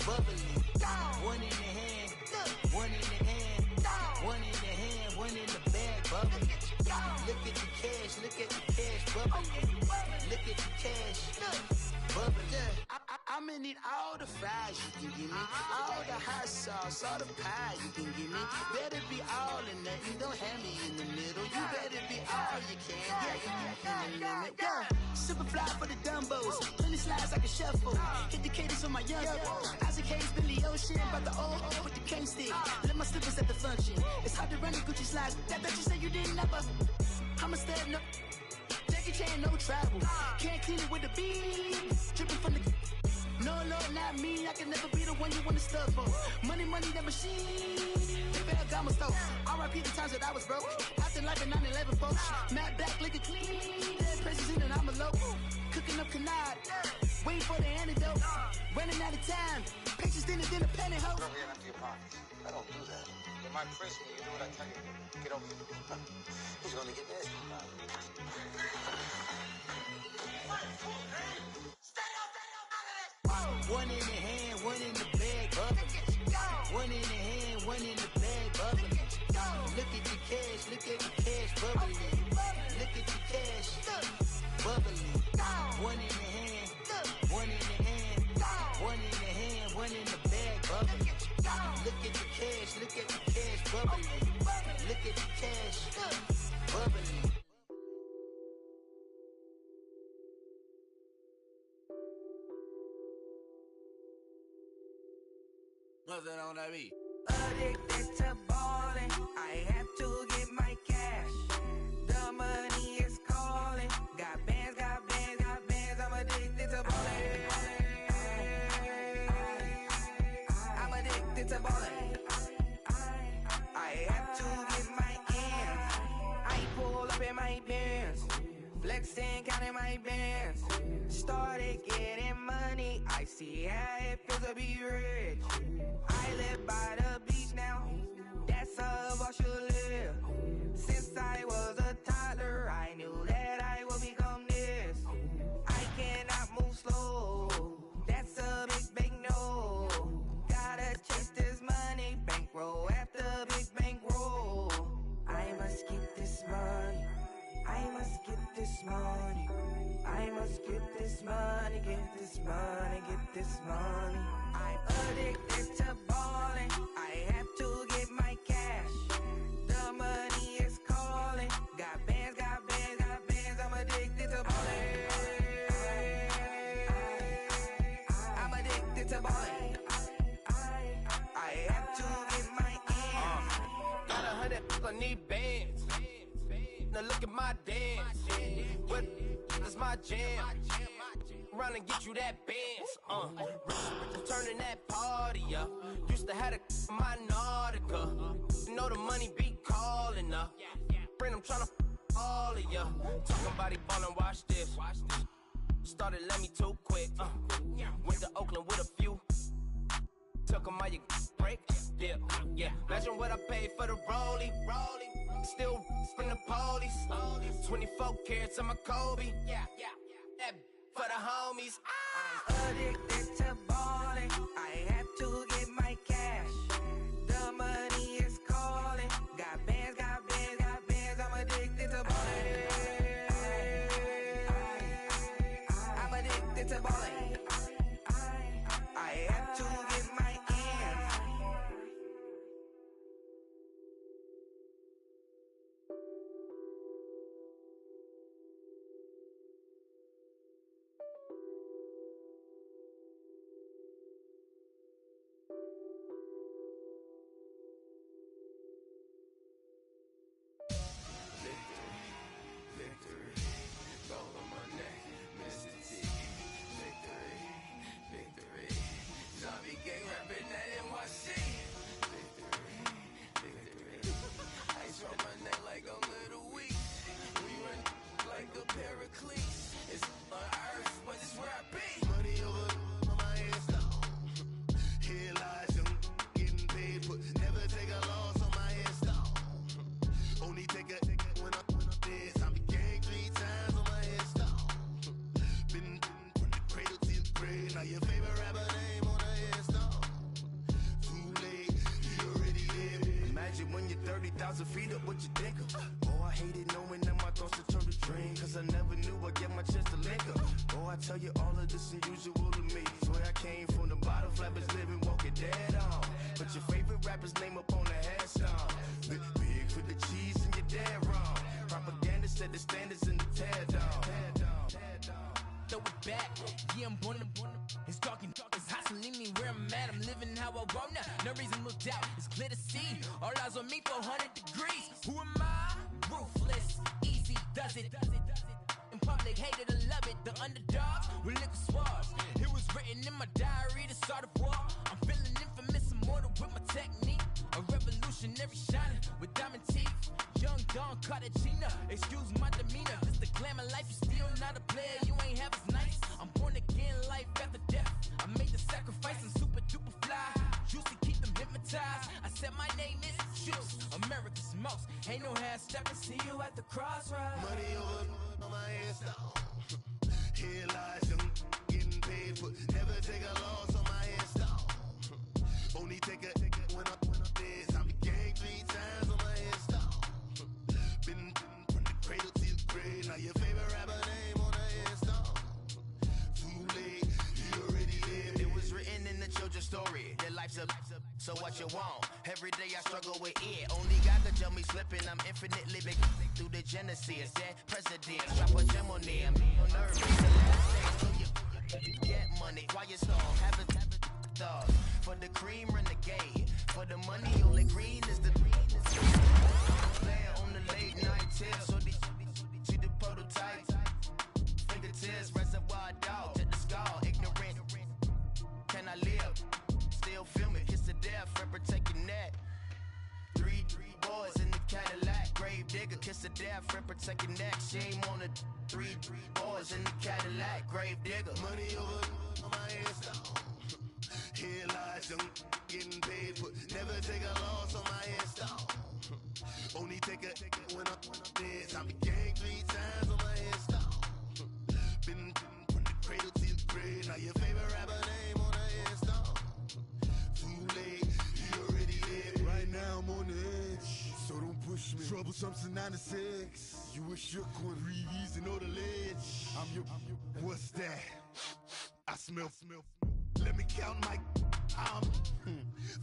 bubbling. One in the hand, one in the hand, one in the hand, one in the bag, bubbling. Look at the cash, bubbling. Look at the cash, bubbling. I'ma need all the fries you can give me, all the hot sauce, all the pie you can give me. Better be all or nothing, don't have me in the middle. You better be all you can, yeah, in the limit. Yeah, super fly for the Dumbos, plenty slides like a shuffle. Hit the cadence on my young Isaac Hayes, Billy Ocean, about the old with the cane stick. Let my slippers at the function. It's hard to run the Gucci slides. That bet you say you didn't never. I'ma step no. Jackie Chan, no travel. Can't clean it with the beat. Dripping from the. No, not me. I can never be the one you want to stuff for. Money, the machine. Ferragamo stove. R.I.P. the times that I was broke. Acting like a 9/11 folks. Matte back, liquor clean. Dead presses in an envelope. Cooking up canard. Waiting for the antidote. Running out of time. Pictures dinner, penny hoe. Don't get empty your pockets. I don't do that. You might press me. You do what I tell you. Get over here. He's gonna get nasty. One in the hand, one in the bag, bubbling. One in the hand, one in the bag, bubbling. Look at the cash, bubbling. Look at the cash, bubbling. One in the hand, one in the hand, one in the hand, one in the bag, bubbling. Look at the cash, bubbling. Look at the cash, bubbling. Nothing on that beat. Addicted to ballin', I have to get my cash. The money is calling. Got bands, I'm addicted to ballin'. I'm addicted to ballin'. I have to get my ends. I pull up in my Benz, flexing, counting my bands. Started getting money, I see how it feels to be rich. I live by the beach now, that's how I should live. Since I was a toddler, I knew that I would become this. I cannot move slow, that's a big no. Gotta chase this money, bankroll after big bankroll. I must get this money, I must get this money. I must get this money, get this money, get this money. I'm addicted to ballin', I have to get my cash. The money is calling. Got bands, I'm addicted to ballin'. I'm addicted to ballin'. I have to get my ends. Got 100, I need bands. Now look at my dance. What is my jam? Run and get you that bands. Turning that party up. Used to have my Nautica. You know the money be calling up. Friend, I'm tryna all of ya. Talking about he ballin', watch this. Started let me too quick. Went to Oakland with a few. come on, you break. Yeah. Imagine what I paid for the rollie. Still from the police. 24 carats on my Kobe. Yeah. That for the homies. I'm addicted to balling. I have to get my cash. The money is calling. Got bands. I'm addicted to balling. I'm addicted to balling. I have to get my ends. When you're 30,000 feet up, what you think of? Oh, I hated knowing that my thoughts would turn to dream, cause I never knew I'd get my chance to link up. Oh, I tell you all of this unusual to me. Swear I came from the bottom, flappers living, walking dead on. Put your favorite rapper's name up on the headstone. Big for the cheese and you're dead wrong. Propaganda set the standards in the tear down. Throw it back, yeah, I'm born to it's talking, it's hot, so leave me where I'm at. I'm living how I want now, no reason to look out, it's clear to see. All eyes on me, 400 degrees. Who am I? Ruthless, easy, does it. In public, hated or love it. The underdogs with liquor swabs. It was written in my diary to start a war. I'm feeling infamous, immortal with my technique. A revolutionary shining with diamond teeth. Young Don Cartagena, excuse my demeanor. This the glamour life, you still not a player, you ain't half as nice. I'm born again, life after death. I made the sacrifice, I'm super duper fly. Used to keep them hypnotized. I said my name is Juice, America's most. Ain't no half stepping, see you at the crossroads. Money over on my headstone. Here lies young, getting paid for. Never take a loss on my headstone. Only take a when I'm dead. I be gang 3 times on my headstone. Been from the cradle to the grave. Now your favorite rapper name on the headstone. Too late, you already lived. It was written in the children's story. Their life's a so what you want? Every day I struggle with it. Only God could tell me slipping. I'm infinitely big through the genesis. That president, drop a gem on them. On earth, the last day, so you get money. Quiet storm, have a thought. For the cream, renegade. For the money, only green is the player on the late night tip. So they see the prototype. Fingertips, reservoir dog to the skull. Ignorant. Can I live? Still film it. Kiss the death, rapper taking that. 3 boys in the Cadillac. Grave digger, kiss the death, rapper taking that. Shame on the 3 boys in the Cadillac. Grave digger. Money over on my headstone. Here lies young, getting paid for. Never take a loss on my headstone. Only take a when I'm dead. I be gang 3 times on my headstone. Been from the cradle to the grave. Now your favorite rapper name on the headstone. Too late, you already lived. Right now I'm on the edge, so don't push me. Troublesome to 96. You a shook one, breeze and know the ledge. I'm your. What's that? I smell. Let me count my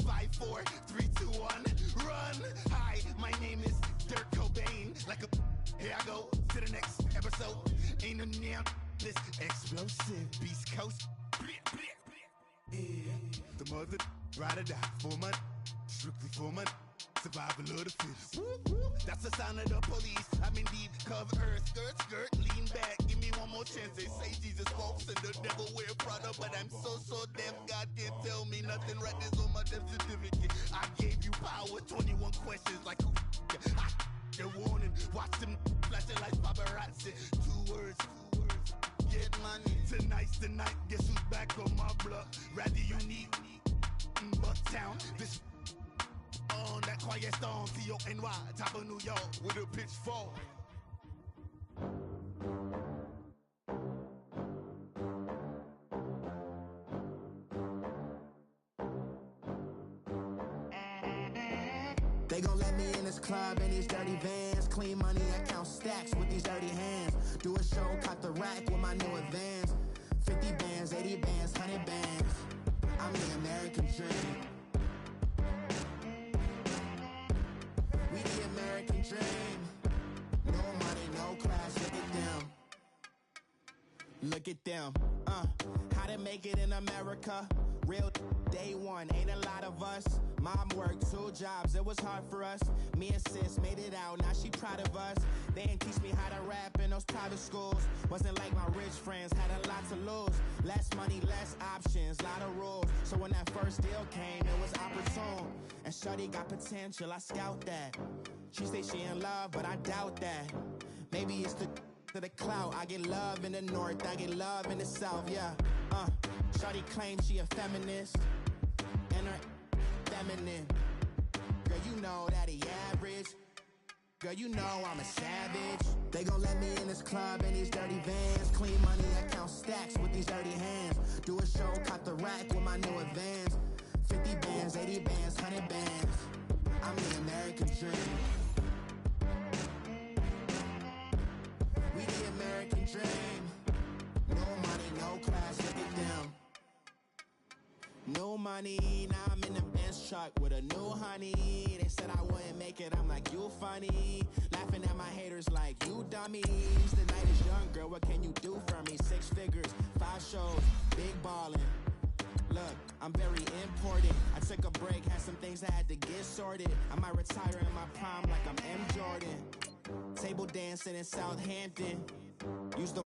5, 4, 3, 2, 1, run. Hi, my name is Dirk Cobain. Like a here I go to the next episode. Ain't no damn this explosive Beast Coast. Yeah. The mother ride or die for my strictly for my survival of the fittest. That's the sign of the police. I'm in deep cover earth, skirt, lean back. Give me one more chance. They say Jesus walks and the devil wear Prada, but I'm so deaf. God can't tell me nothing. Right there's on my death certificate. I gave you power. 21 questions like who? They're warning. Watch them flashing like paparazzi. 2 words. Get money. Tonight's the night. Guess who's back on my block? Rather unique. But This on that quiet storm, T-O-N-Y, top of New York with a pitchfork. They gon' let me in this club in these dirty vans. Clean money, I count stacks with these dirty hands. Do a show, cut the rack with my new advance. 50 bands, 80 bands, 100 bands. I'm the American dream. We the American dream. No money, no class, look at them. Look at them, how to make it in America. Real day one, ain't a lot of us. Mom worked 2 jobs, it was hard for us. Me and sis made it out, now she proud of us. They didn't teach me how to rap in those private schools. Wasn't like my rich friends, had a lot to lose. Less money, less options, lot of rules. So when that first deal came, it was opportune. And shorty got potential, I scout that. She say she in love, but I doubt that. Maybe it's to the clout. I get love in the north, I get love in the south, yeah. Shorty claims she a feminist, and her feminine. Girl, you know that he average. Girl, you know I'm a savage. They gon' let me in this club in these dirty vans. Clean money, I count stacks with these dirty hands. Do a show, cut the rack with my new advance. 50 bands, 80 bands, 100 bands. I'm the American dream. We the American dream. No money, no class, look at them. No money, now I'm in the Benz truck with a new honey. They said I wouldn't make it, I'm like, you funny. Laughing at my haters like, you dummies. The night is young, girl, what can you do for me? 6 figures, 5 shows, big ballin'. Look, I'm very important. I took a break, had some things I had to get sorted. I might retire in my prime like I'm M. Jordan. Table dancing in Southampton. Use the